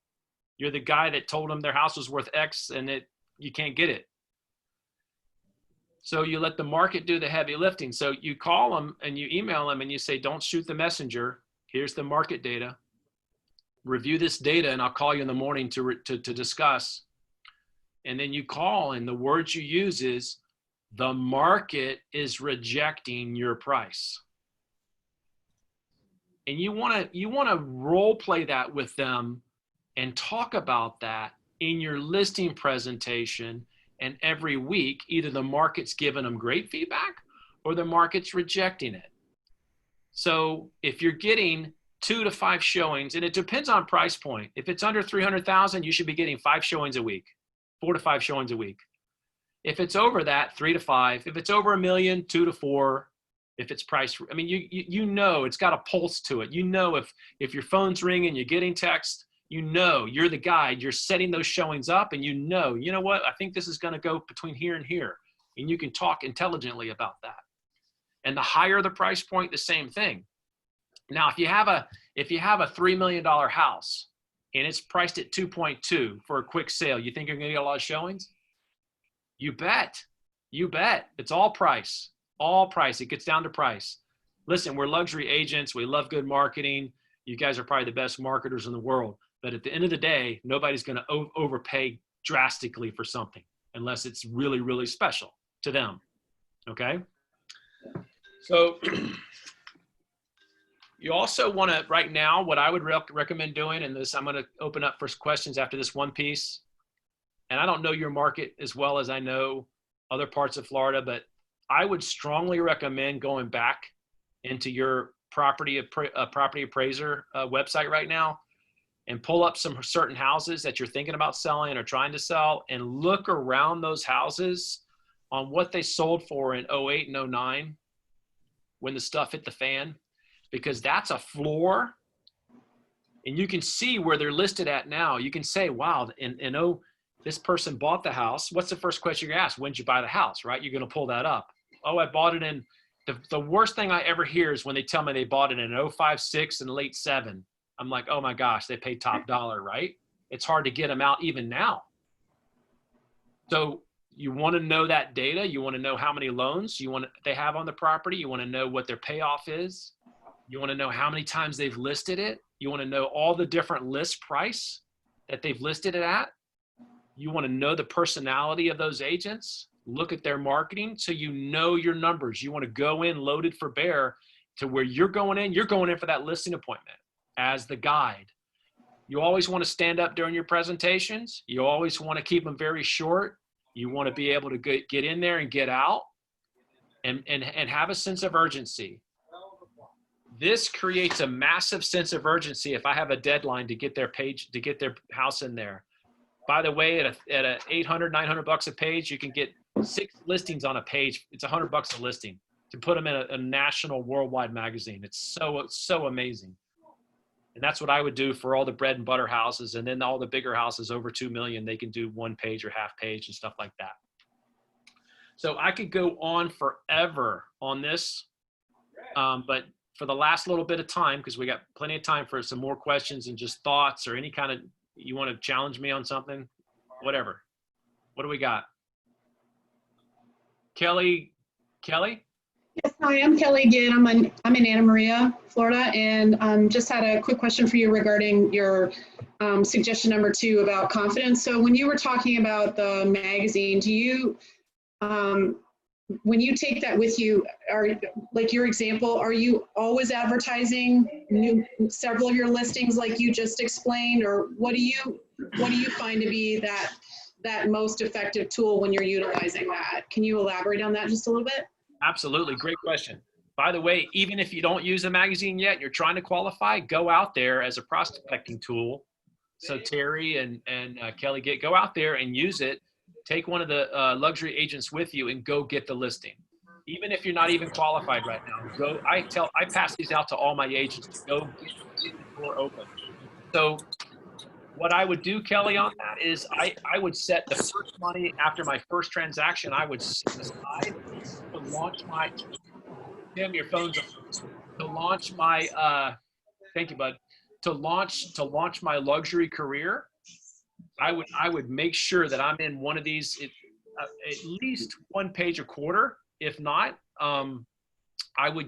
E: You're the guy that told them their house was worth X and you can't get it. So you let the market do the heavy lifting. So you call them and you email them and you say, don't shoot the messenger. Here's the market data. Review this data and I'll call you in the morning to discuss. And then you call and the words you use is, the market is rejecting your price. And you want to role play that with them and talk about that in your listing presentation. And every week, either the market's giving them great feedback or the market's rejecting it. So if you're getting 2 to 5 showings, and it depends on price point. If it's under 300,000, you should be getting 5 showings a week, 4 to 5 showings a week. If it's over that, 3 to 5. If it's over $1 million, 2 to 4. If it's priced, I mean, you know, it's got a pulse to it. You know, if your phone's ringing, you're getting text, you know, you're the guide, you're setting those showings up and you know what, I think this is going to go between here and here. And you can talk intelligently about that. And the higher the price point, the same thing. Now, if you have a $3 million house and it's priced at 2.2 for a quick sale, you think you're going to get a lot of showings? You bet. You bet. It's all price. All price. It gets down to price. Listen, we're luxury agents. We love good marketing. You guys are probably the best marketers in the world. But at the end of the day, nobody's going to overpay drastically for something unless it's really, really special. to them. Okay. So you also want to, right now, what I would recommend doing, and this, I'm going to open up for questions after this one piece. And I don't know your market as well as I know other parts of Florida, but I would strongly recommend going back into your property appraiser website right now and pull up some certain houses that you're thinking about selling or trying to sell, and look around those houses on what they sold for in 08 and 09 when the stuff hit the fan, because that's a floor. And you can see where they're listed at now. You can say, wow, this person bought the house. What's the first question you ask? When did you buy the house, right? You're going to pull that up. Oh, I bought it in, the worst thing I ever hear is when they tell me they bought it in 05, 06, and late 7. I'm like, oh my gosh, they paid top dollar, right? It's hard to get them out even now. So you want to know that data. You want to know how many loans they have on the property. You want to know what their payoff is. You want to know how many times they've listed it. You want to know all the different list price that they've listed it at. You want to know the personality of those agents. Look at their marketing so you know your numbers. You want to go in loaded for bear to where you're going in for that listing appointment as the guide. You always want to stand up during your presentations. You always want to keep them very short. You want to be able to get in there and get out and have a sense of urgency. This creates a massive sense of urgency if I have a deadline to get their house in there. By the way, at a $800, $900 a page, you can get 6 listings on a page. It's $100 a listing to put them in a national worldwide magazine. It's so amazing. And that's what I would do for all the bread and butter houses. And then all the bigger houses over 2 million, they can do 1 page or half page and stuff like that. So I could go on forever on this. But for the last little bit of time, because we got plenty of time for some more questions and just thoughts or any kind of, you want to challenge me on something, whatever. What do we got? Kelly?
H: Yes, hi, I'm Kelly again. I'm in Anna Maria, Florida, and just had a quick question for you regarding your suggestion number 2 about confidence. So when you were talking about the magazine, do you, when you take that with you, like your example, are you always advertising several of your listings like you just explained, or what do you find to be that most effective tool when you're utilizing that? Can you elaborate on that just a little bit?
E: Absolutely. Great question. By the way, even if you don't use a magazine yet, you're trying to qualify, go out there as a prospecting tool. So Terry and Kelly, go out there and use it. Take one of the luxury agents with you and go get the listing. Even if you're not even qualified right now, I pass these out to all my agents to go get the door open. So what I would do, Kelly, on that is I would set the first money after my first transaction. I would set aside to launch my, Tim, your phone's on. To launch my, thank you, bud. To launch my luxury career, I would make sure that I'm in one of these, at least 1 page a quarter. If not, I would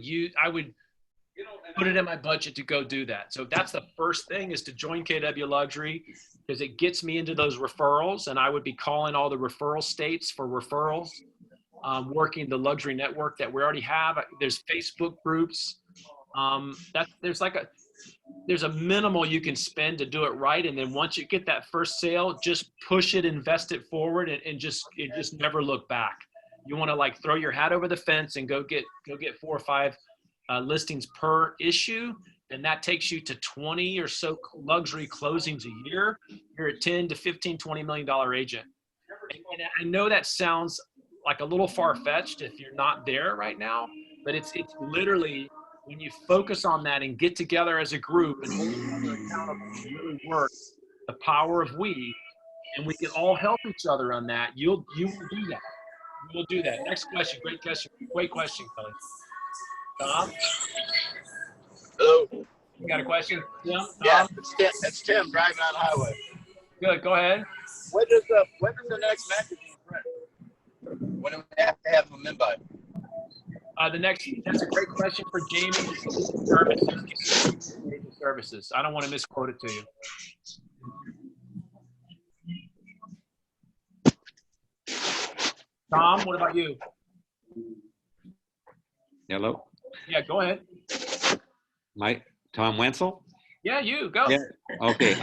E: put it in my budget to go do that. So that's the first thing, is to join KW Luxury, because it gets me into those referrals, and I would be calling all the referral states for referrals, working the luxury network that we already have. There's Facebook groups. There's a minimal you can spend to do it right. And then once you get that first sale, just push it, invest it forward, and just never look back. You want to like throw your hat over the fence and go get 4 or 5 listings per issue, and that takes you to 20 or so luxury closings a year. You're a 10 to 15, $20 million agent. And I know that sounds like a little far-fetched if you're not there right now, but it's literally, when you focus on that and get together as a group and hold each other accountable and really work the power of we, and we can all help each other on that, you will do that. You will do that. Next question. Great question, Kelly. Tom?
I: Hello.
E: You got a question? Tim?
I: Yeah, it's Tim driving on the highway.
E: Good. Go ahead.
I: When does the next magazine print? When do we have to have them in by?
E: That's a great question for Jamie. Services. I don't want to misquote it to you. Tom, what about you?
J: Hello,
E: Yeah, go ahead.
J: Tom Wenzel?
E: Yeah, you go.
J: Yeah. Okay,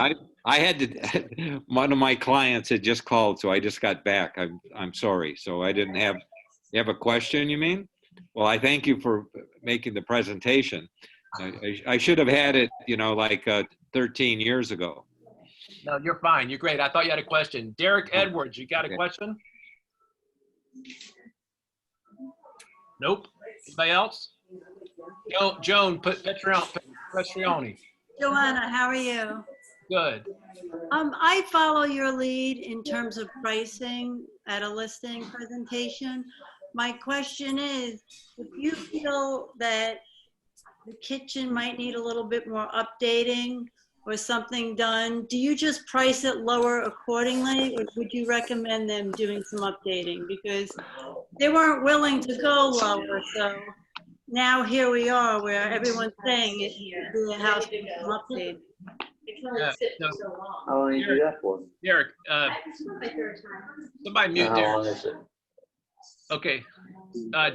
J: I had to, one of my clients had just called, so I just got back. I'm sorry. So I didn't have, you have a question, you mean? Well, I thank you for making the presentation. I should have had it, like 13 years ago.
E: No, you're fine. You're great. I thought you had a question. Derek Edwards, you got a
J: Okay.
E: question? Nope. Anybody else? Joan, Petrioni.
K: Joanna, how are you?
E: Good.
K: I follow your lead in terms of pricing at a listing presentation. My question is, if you feel that the kitchen might need a little bit more updating or something done, do you just price it lower accordingly, or would you recommend them doing some updating? Because they weren't willing to go lower, so now here we are where everyone's saying it should be a house with some updating.
E: Yeah, no,
L: How long do you do that for?
E: Derek, somebody mute
L: How
E: Derek.
L: long is it?
E: Okay.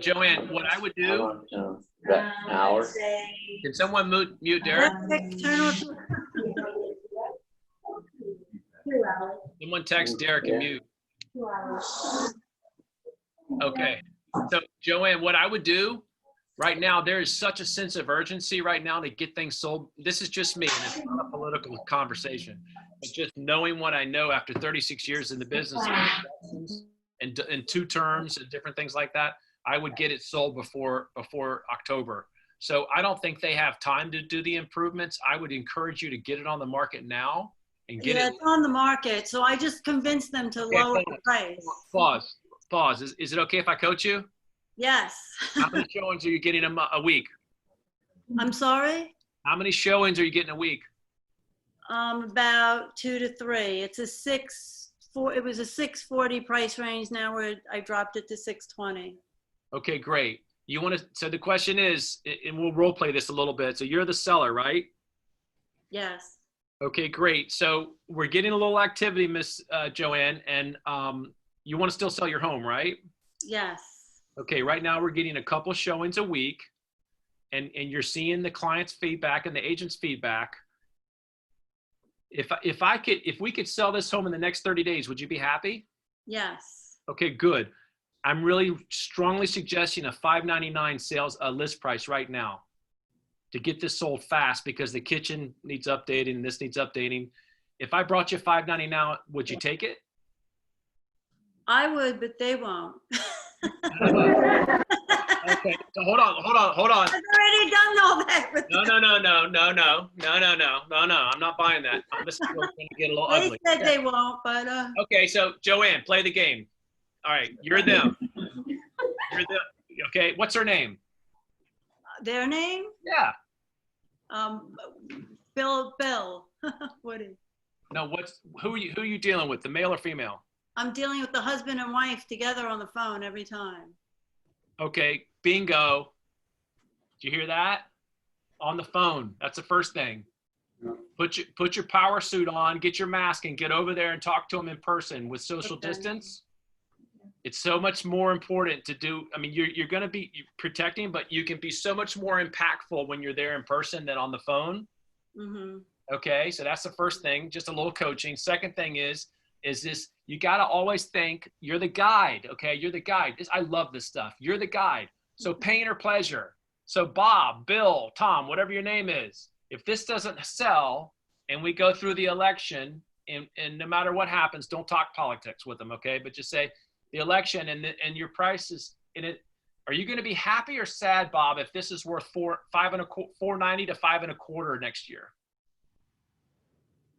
E: Joanne, what I would
L: How
E: do,
L: long, about an hour?
E: can someone mute Derek? Someone text Derek and mute. Okay. So Joanne, what I would do right now, there is such a sense of urgency right now to get things sold. This is just me, and it's not a political conversation, but just knowing what I know after 36 years in the business and in 2 terms and different things like that, I would get it sold before October. So I don't think they have time to do the improvements. I would encourage you to get it on the market now and get it.
K: It's on the market, so I just convinced them to lower the price.
E: Pause. Is it okay if I coach you?
K: Yes.
E: How many showings are you getting a week?
K: I'm sorry?
E: How many showings are you getting a week?
K: About 2 to 3. It was a 640 price range. Now I dropped it to 620.
E: Okay, great. You want to, so the question is, and we'll role play this a little bit. So you're the seller, right?
K: Yes.
E: Okay, great. So we're getting a little activity, Miss Joanne, and you want to still sell your home, right?
K: Yes.
E: Okay, right now we're getting a couple showings a week, and you're seeing the client's feedback and the agent's feedback. If we could sell this home in the next 30 days, would you be happy?
K: Yes.
E: Okay, good. I'm really strongly suggesting a $599 sales list price right now to get this sold fast, because the kitchen needs updating and this needs updating. If I brought you $599 now, would you take it?
K: I would, but they won't.
E: Okay, so hold on.
K: I've already done all that with
E: No. I'm not buying that. This is going to get a little
K: They
E: ugly.
K: said they won't, but
E: Okay, so Joanne, play the game. All right, you're them. Okay, what's her name?
K: their name?
E: Yeah.
K: Bill. What is?
E: No, who are you dealing with, the male or female?
K: I'm dealing with the husband and wife together on the phone every time.
E: Okay, bingo. Did you hear that? On the phone. That's the first thing. Put your power suit on, get your mask, and get over there and talk to them in person with social distance. It's so much more important to do. I mean, you're going to be protecting, but you can be so much more impactful when you're there in person than on the phone.
K: Mm-hmm.
E: Okay, so that's the first thing, just a little coaching. Second thing is this, you got to always think you're the guide. Okay, you're the guide. I love this stuff. You're the guide. So pain or pleasure. So Bob, Bill, Tom, whatever your name is, if this doesn't sell and we go through the election, and no matter what happens, don't talk politics with them, okay? But just say the election and your price is in it. Are you going to be happy or sad, Bob, if this is worth $490 to $525 next year?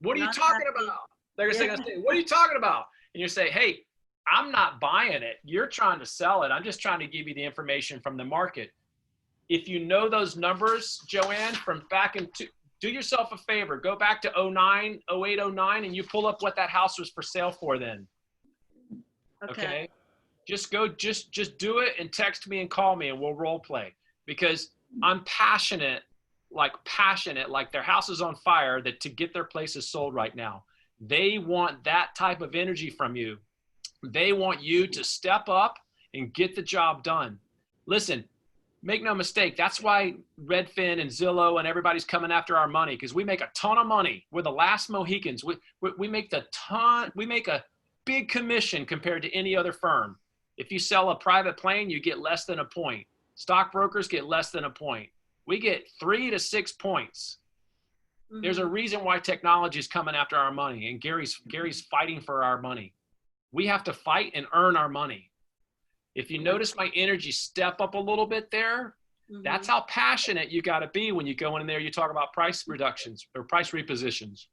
E: What are you talking about? They're going to say, what are you talking about? And you say, hey, I'm not buying it. You're trying to sell it. I'm just trying to give you the information from the market. If you know those numbers, Joanne, from back in, do yourself a favor. Go back to 09, 08, 09, and you pull up what that house was for sale for then. Okay. Just do it and text me and call me and we'll role play, because I'm passionate like their house is on fire, that to get their places sold right now. They want that type of energy from you. They want you to step up and get the job done. Listen, make no mistake. That's why Redfin and Zillow and everybody's coming after our money, because we make a ton of money. We're the last Mohicans. We make a big commission compared to any other firm. If you sell a private plane, you get less than a point. Stockbrokers get less than a point. We get 3 to 6 points. There's a reason why technology is coming after our money, and Gary's fighting for our money. We have to fight and earn our money. If you notice my energy step up a little bit there, that's how passionate you got to be when you go in there. You talk about price reductions or price repositions.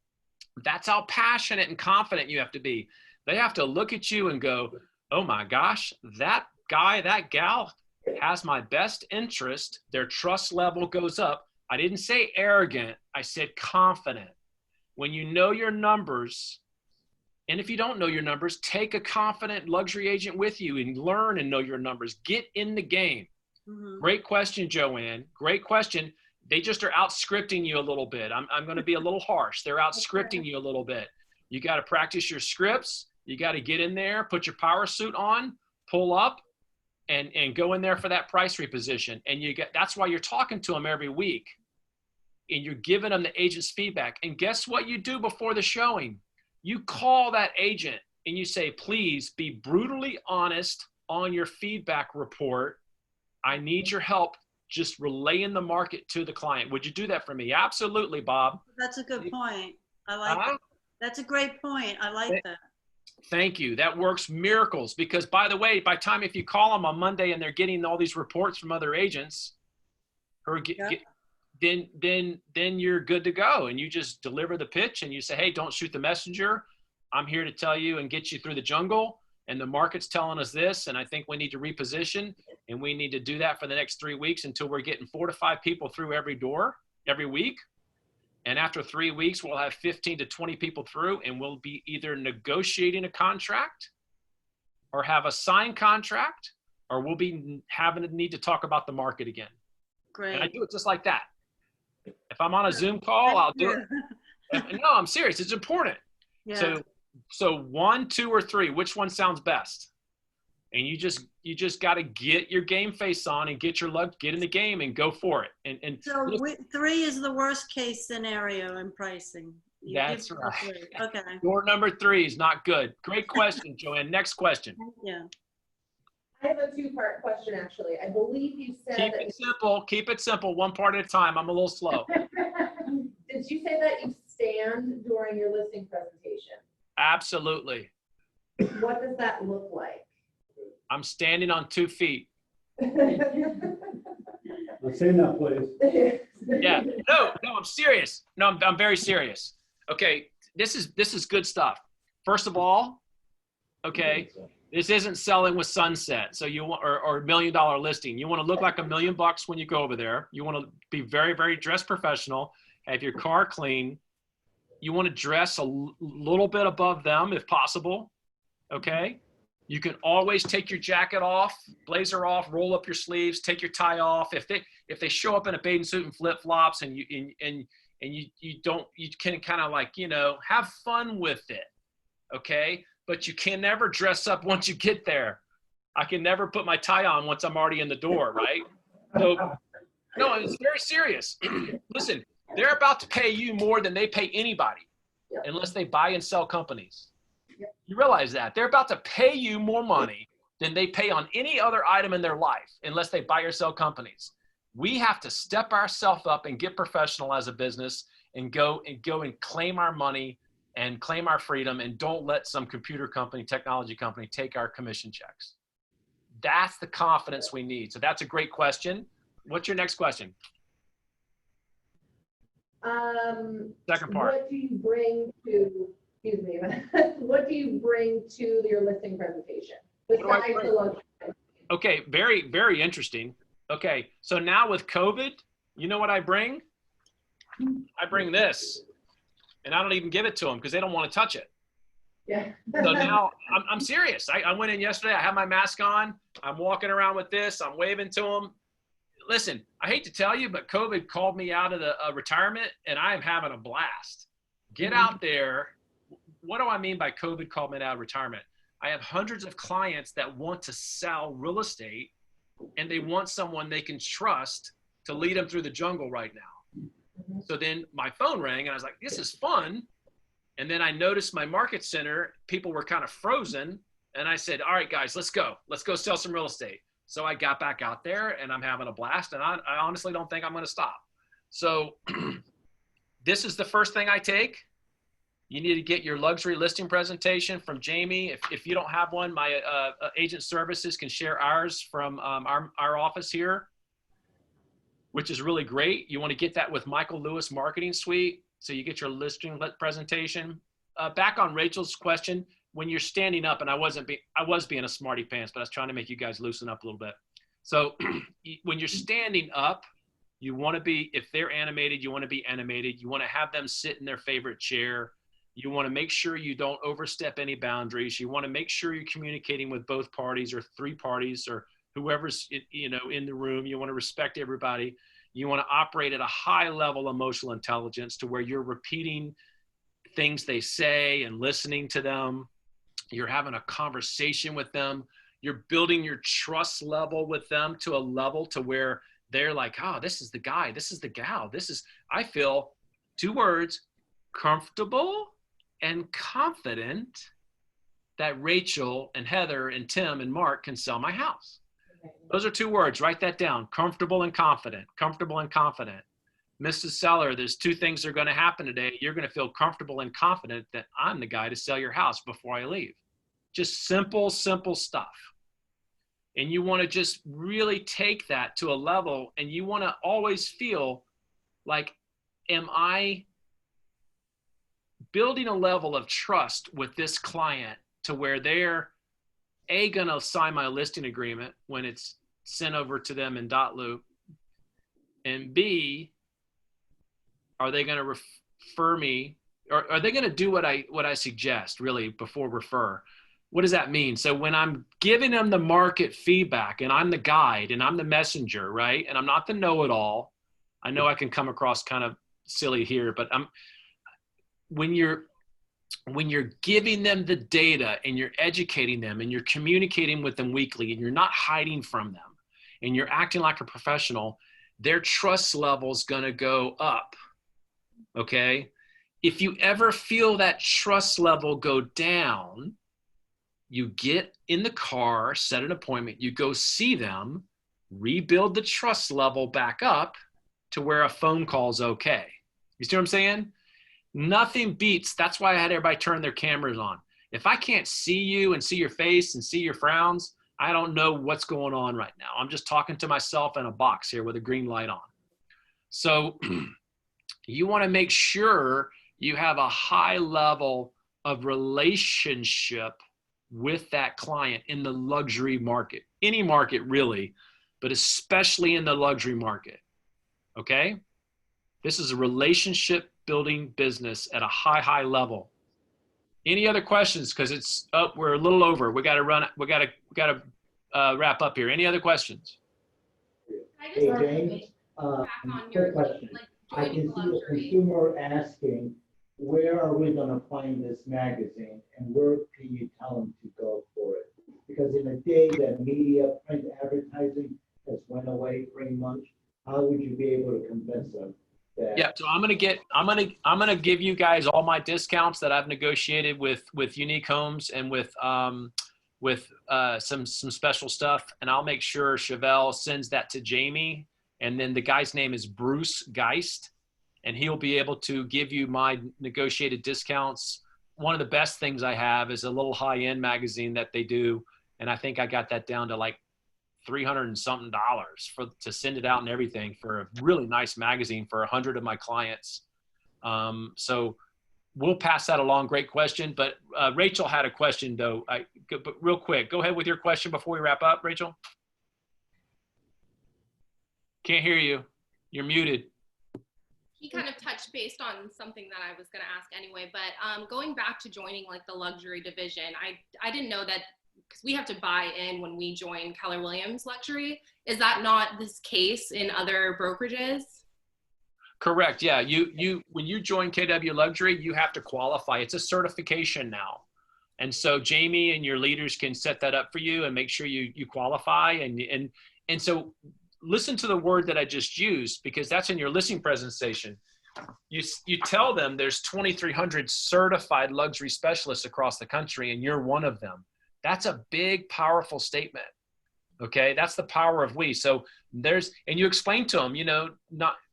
E: That's how passionate and confident you have to be. They have to look at you and go, oh my gosh, that guy, that gal has my best interest. Their trust level goes up. I didn't say arrogant. I said confident. When you know your numbers, and if you don't know your numbers, take a confident luxury agent with you and learn and know your numbers. Get in the game. Great question, Joanne. Great question. They just are out scripting you a little bit. I'm going to be a little harsh. They're out scripting you a little bit. You got to practice your scripts. You got to get in there, put your power suit on, pull up, and go in there for that price reposition. And that's why you're talking to them every week. And you're giving them the agent's feedback. And guess what you do before the showing? You call that agent and you say, please be brutally honest on your feedback report. I need your help just relaying the market to the client. Would you do that for me? Absolutely, Bob.
K: That's a good point. I like that. That's a great point. I like that.
E: Thank you. That works miracles, because by the way, by the time if you call them on Monday and they're getting all these reports from other agents, then you're good to go, and you just deliver the pitch and you say, hey, don't shoot the messenger. I'm here to tell you and get you through the jungle, and the market's telling us this, and I think we need to reposition, and we need to do that for the next 3 weeks until we're getting 4 to 5 people through every door every week. And after 3 weeks, we'll have 15 to 20 people through, and we'll be either negotiating a contract or have a signed contract, or we'll be having a need to talk about the market again.
K: Great.
E: And I do it just like that. If I'm on a Zoom call, I'll do it. No, I'm serious. It's important.
K: Yeah.
E: So 1, 2, or 3, which one sounds best? And you just got to get your game face on and get in the game and go for it. And
K: so 3 is the worst case scenario in pricing.
E: That's right.
K: Okay.
E: Door number 3 is not good. Great question, Joanne. Next question.
K: Yeah.
M: I have a 2-part question, actually. I believe you said
E: Keep it simple. Keep it simple. One part at a time. I'm a little slow.
M: Did you say that you stand during your listing presentation?
E: Absolutely.
M: What does that look like?
E: I'm standing on 2 feet.
A: Let's say that, please.
E: Yeah. No, I'm serious. No, I'm very serious. Okay. This is good stuff. First of all, okay, this isn't selling with Sunset. So you want, or $1 million listing. You want to look like $1 million when you go over there. You want to be very, very dressed professional. Have your car clean. You want to dress a little bit above them if possible. Okay. You can always take your jacket off, blazer off, roll up your sleeves, take your tie off. If they show up in a bathing suit and flip flops, and you can kind of like, have fun with it. Okay. But you can never dress up once you get there. I can never put my tie on once I'm already in the door. Right. So no, it's very serious. Listen, they're about to pay you more than they pay anybody unless they buy and sell companies. You realize that they're about to pay you more money than they pay on any other item in their life unless they buy or sell companies. We have to step ourselves up and get professional as a business and go and claim our money and claim our freedom, and don't let some computer company, technology company take our commission checks. That's the confidence we need. So that's a great question. What's your next question? Second part.
M: What do you bring to, what do you bring to your listing presentation besides the luxury?
E: Okay, very, very interesting. Okay, so now with COVID, you know what I bring? I bring this, and I don't even give it to them because they don't want to touch it.
M: Yeah.
E: So now I'm serious. I went in yesterday. I have my mask on. I'm walking around with this. I'm waving to them. Listen, I hate to tell you, but COVID called me out of the retirement, and I am having a blast. Get out there. What do I mean by COVID called me out of retirement? I have hundreds of clients that want to sell real estate, and they want someone they can trust to lead them through the jungle right now. So then my phone rang and I was like, this is fun. And then I noticed my market center, people were kind of frozen. And I said, all right, guys, let's go sell some real estate. So I got back out there and I'm having a blast. And I honestly don't think I'm going to stop. So this is the first thing I take. You need to get your luxury listing presentation from Jamie. If you don't have one, my agent services can share ours from our office here, which is really great. You want to get that with Michael Lewis Marketing Suite. So you get your listing presentation. Back on Rachel's question, when you're standing up, and I was being a smarty pants, but I was trying to make you guys loosen up a little bit. So when you're standing up, you want to be, if they're animated, you want to be animated. You want to have them sit in their favorite chair. You want to make sure you don't overstep any boundaries. You want to make sure you're communicating with both parties or three parties or whoever's in the room. You want to respect everybody. You want to operate at a high level emotional intelligence to where you're repeating things they say and listening to them. You're having a conversation with them. You're building your trust level with them to a level to where they're like, oh, this is the guy. This is the gal. I feel, 2 words, comfortable and confident that Rachel and Heather and Tim and Mark can sell my house. Those are 2 words. Write that down. Comfortable and confident. Comfortable and confident. Mrs. Seller, there's 2 things that are going to happen today. You're going to feel comfortable and confident that I'm the guy to sell your house before I leave. Just simple, simple stuff. And you want to just really take that to a level, and you want to always feel like, am I building a level of trust with this client to where they're going to sign my listing agreement when it's sent over to them in .loop, and B, are they going to refer me, or are they going to do what I suggest really before refer? What does that mean? So when I'm giving them the market feedback and I'm the guide and I'm the messenger, right? And I'm not the know-it-all. I know I can come across kind of silly here, but when you're giving them the data and you're educating them and you're communicating with them weekly and you're not hiding from them and you're acting like a professional, their trust level is going to go up. Okay. If you ever feel that trust level go down, you get in the car, set an appointment, you go see them, rebuild the trust level back up to where a phone call is okay. You see what I'm saying? Nothing beats, that's why I had everybody turn their cameras on. If I can't see you and see your face and see your frowns, I don't know what's going on right now. I'm just talking to myself in a box here with a green light on. So you want to make sure you have a high level of relationship with that client in the luxury market, any market really, but especially in the luxury market. Okay. This is a relationship building business at a high level. Any other questions? Cause it's up, we're a little over. We got to wrap up here. Any other questions?
N: Hey, James, quick question. I can see a consumer asking, where are we gonna find this magazine and where can you tell them to go for it? Because in a day that media, print advertising has went away pretty much, how would you be able to convince them that?
E: Yeah, so I'm gonna give you guys all my discounts that I've negotiated with Unique Homes and with some special stuff, and I'll make sure Chevelle sends that to Jamie, and then the guy's name is Bruce Geist, and he'll be able to give you my negotiated discounts. One of the best things I have is a little high-end magazine that they do, and I think I got that down to like $300 and something to send it out and everything for a really nice magazine for 100 of my clients. So we'll pass that along. Great question. But Rachel had a question though. But real quick, go ahead with your question before we wrap up, Rachel. Can't hear you. You're muted.
O: He kind of touched based on something that I was going to ask anyway, but going back to joining like the luxury division, I didn't know that, because we have to buy in when we join Keller Williams Luxury. Is that not this case in other brokerages?
E: Correct. Yeah. When you join KW Luxury, you have to qualify. It's a certification now. And so Jamie and your leaders can set that up for you and make sure you qualify. And so listen to the word that I just used, because that's in your listing presentation. You tell them there's 2,300 certified luxury specialists across the country, and you're one of them. That's a big, powerful statement. Okay, that's the power of we. So and you explain to them,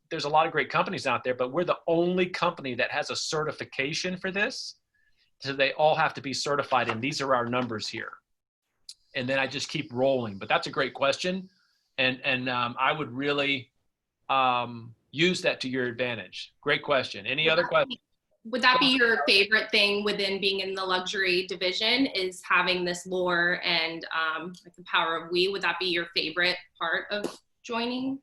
E: there's a lot of great companies out there, but we're the only company that has a certification for this. So they all have to be certified, and these are our numbers here. And then I just keep rolling. But that's a great question, and I would really use that to your advantage. Great question. Any other questions?
O: Would that be your favorite thing within being in the luxury division, is having this lore and like the power of we? Would that be your favorite part of joining?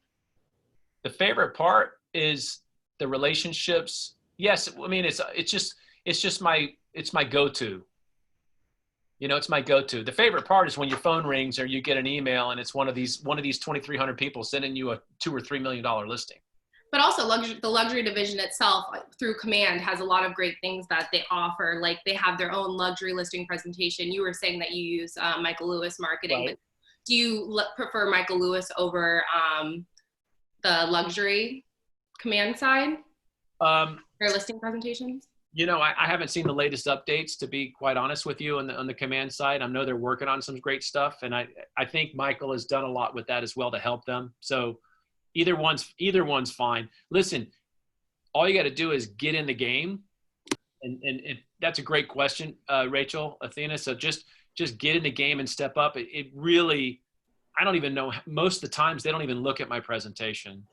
E: The favorite part is the relationships. Yes, I mean it's just my go-to. It's my go-to. The favorite part is when your phone rings or you get an email and it's one of these 2,300 people sending you a $2 or $3 million listing.
O: But also the luxury division itself through Command has a lot of great things that they offer. Like they have their own luxury listing presentation. You were saying that you use Michael Lewis marketing,
E: right.
O: But do you prefer Michael Lewis over the luxury Command side? Their listing presentations?
E: I haven't seen the latest updates, to be quite honest with you, on the Command side. I know they're working on some great stuff, and I think Michael has done a lot with that as well to help them. So either one's fine. Listen, all you got to do is get in the game, and that's a great question, Rachel, Athena. So just get in the game and step up. It really, I don't even know, most of the times they don't even look at my presentation,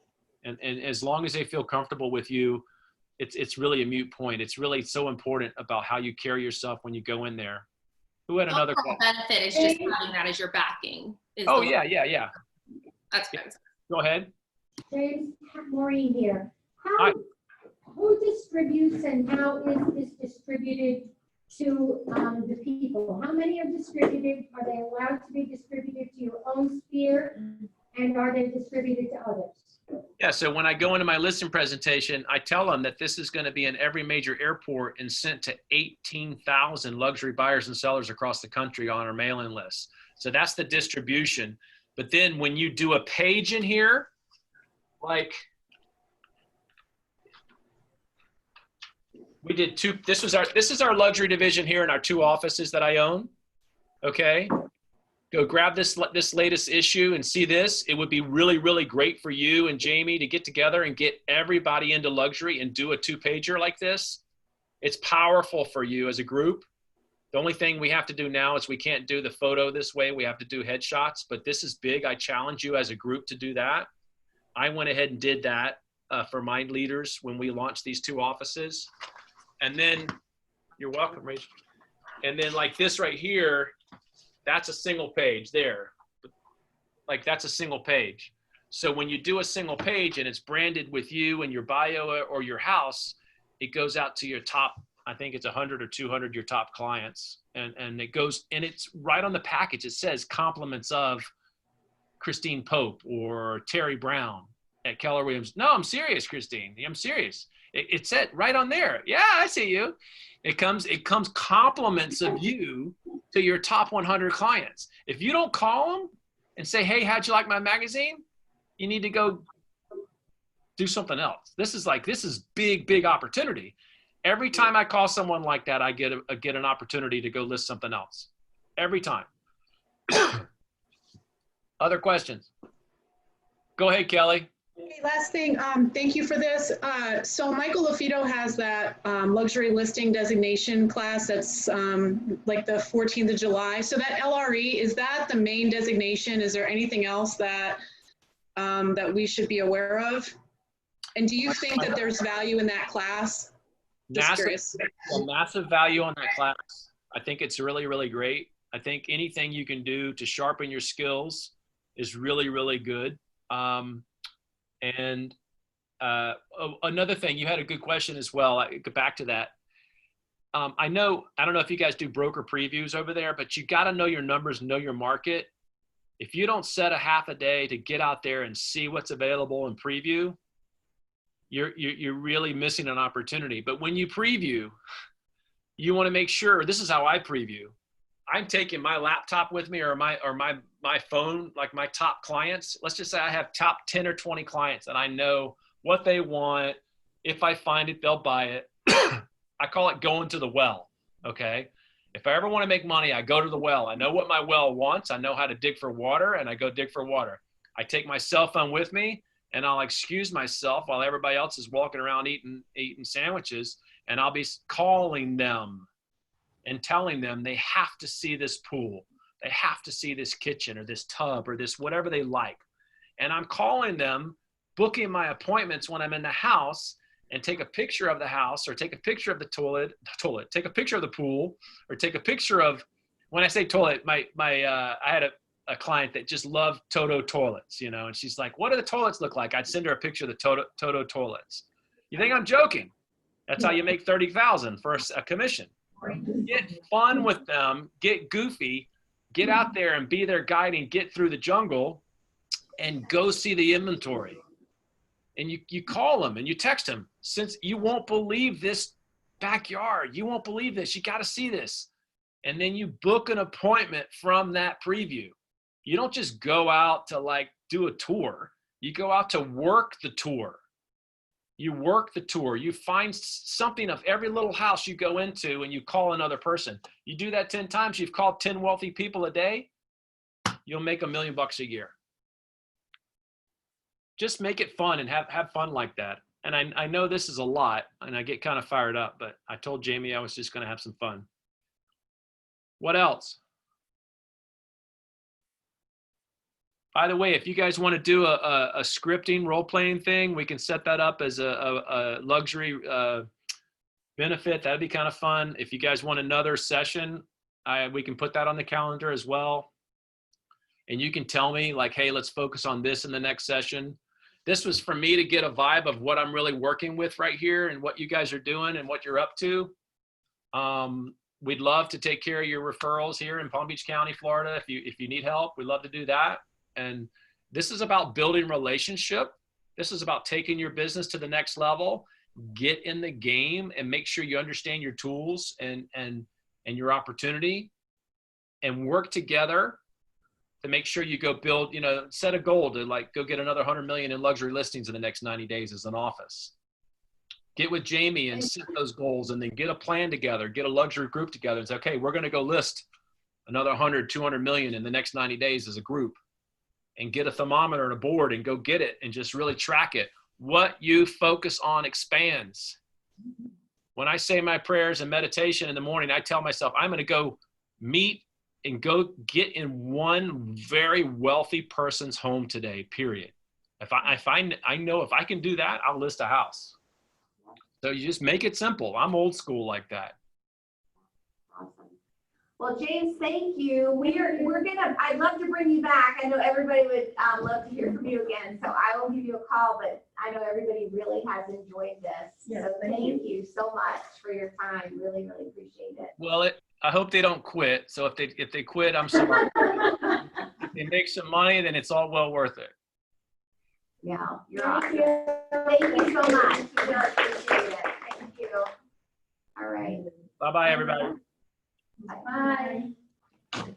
E: and as long as they feel comfortable with you, it's really a moot point. It's really so important about how you carry yourself when you go in there. Who had another question?
O: Benefit is just having that as your backing.
E: Oh yeah.
O: That's good.
E: Go ahead.
P: James, Maureen here.
E: Hi.
P: Who distributes and how is this distributed to the people? How many are distributed? Are they allowed to be distributed to your own sphere? And are they distributed to others?
E: Yeah, so when I go into my listing presentation, I tell them that this is going to be in every major airport and sent to 18,000 luxury buyers and sellers across the country on our mailing list. So that's the distribution. But then when you do a page in here, like we did this is our luxury division here in our 2 offices that I own. Okay. Go grab this latest issue and see this. It would be really, really great for you and Jamie to get together and get everybody into luxury and do a 2-pager like this. It's powerful for you as a group. The only thing we have to do now is we can't do the photo this way. We have to do headshots, but this is big. I challenge you as a group to do that. I went ahead and did that for my leaders when we launched these 2 offices. And then, you're welcome, Rachel. And then like this right here, that's a single page there. Like that's a single page. So when you do a single page and it's branded with you and your bio or your house, it goes out to your top, I think it's 100 or 200, your top clients. And it goes, and it's right on the package. It says compliments of Christine Pope or Terry Brown at Keller Williams. No, I'm serious, Christine. I'm serious. It said right on there. Yeah, I see you. It comes compliments of you to your top 100 clients. If you don't call them and say, hey, how'd you like my magazine? You need to go do something else. This is big opportunity. Every time I call someone like that, I get an opportunity to go list something else. Every time. Other questions? Go ahead, Kelly.
H: Hey, last thing, thank you for this. So Michael LaFido has that luxury listing designation class that's like the 14th of July. So that LRE, is that the main designation? Is there anything else that that we should be aware of? And do you think that there's value in that class?
E: Massive value on that class. I think it's really, really great. I think anything you can do to sharpen your skills is really, really good. And another thing, you had a good question as well. I go back to that. I don't know if you guys do broker previews over there, but you got to know your numbers, know your market. If you don't set a half a day to get out there and see what's available and preview, you're really missing an opportunity. But when you preview, you want to make sure, this is how I preview. I'm taking my laptop with me or my phone, like my top clients. Let's just say I have top 10 or 20 clients and I know what they want. If I find it, they'll buy it. I call it going to the well, okay? If I ever want to make money, I go to the well. I know what my well wants. I know how to dig for water, and I go dig for water. I take my cell phone with me, and I'll excuse myself while everybody else is walking around eating sandwiches, and I'll be calling them and telling them they have to see this pool. They have to see this kitchen or this tub or this whatever they like. And I'm calling them, booking my appointments when I'm in the house, and take a picture of the house or take a picture of the toilet, take a picture of the pool, or take a picture of, when I say toilet, I had a client that just loved Toto toilets, you know, and she's like, what do the toilets look like? I'd send her a picture of the Toto toilets. You think I'm joking? That's how you make 30,000 for a commission. Get fun with them, get goofy, get out there and be their guide and get through the jungle and go see the inventory. And you call them and you text them, since you won't believe this backyard. You won't believe this. You got to see this. And then you book an appointment from that preview. You don't just go out to like do a tour. You go out to work the tour. You work the tour. You find something of every little house you go into and you call another person. You do that 10 times. You've called 10 wealthy people a day. You'll make $1 million a year. Just make it fun and have fun like that. And I know this is a lot and I get kind of fired up, but I told Jamie I was just going to have some fun. What else? By the way, if you guys want to do a scripting role-playing thing, we can set that up as a luxury benefit. That'd be kind of fun. If you guys want another session, we can put that on the calendar as well. And you can tell me like, hey, let's focus on this in the next session. This was for me to get a vibe of what I'm really working with right here and what you guys are doing and what you're up to. We'd love to take care of your referrals here in Palm Beach County, Florida. If you need help, we'd love to do that. And this is about building relationship. This is about taking your business to the next level. Get in the game and make sure you understand your tools and your opportunity, and work together to make sure you go build, set a goal to like go get another 100 million in luxury listings in the next 90 days as an office. Get with Jamie and set those goals, and then get a plan together, get a luxury group together and say, okay, we're going to go list another 100, 200 million in the next 90 days as a group, and get a thermometer and a board and go get it and just really track it. What you focus on expands. When I say my prayers and meditation in the morning, I tell myself, I'm going to go meet and go get in one very wealthy person's home today, period. I know if I can do that, I'll list a house. So you just make it simple. I'm old school like that.
C: Awesome. Well, James, thank you. I'd love to bring you back. I know everybody would love to hear from you again. So I will give you a call, but I know everybody really has enjoyed this.
M: Yes,
C: so
M: thank
C: thank you so much for your time. Really, really appreciate it.
E: Well, I hope they don't quit. So if they quit, I'm sorry. If they make some money, then it's all well worth it.
C: Yeah, you're awesome. Thank you so much. We really appreciate it. Thank you. All right.
E: Bye-bye, everybody.
C: Bye.
A: Okay.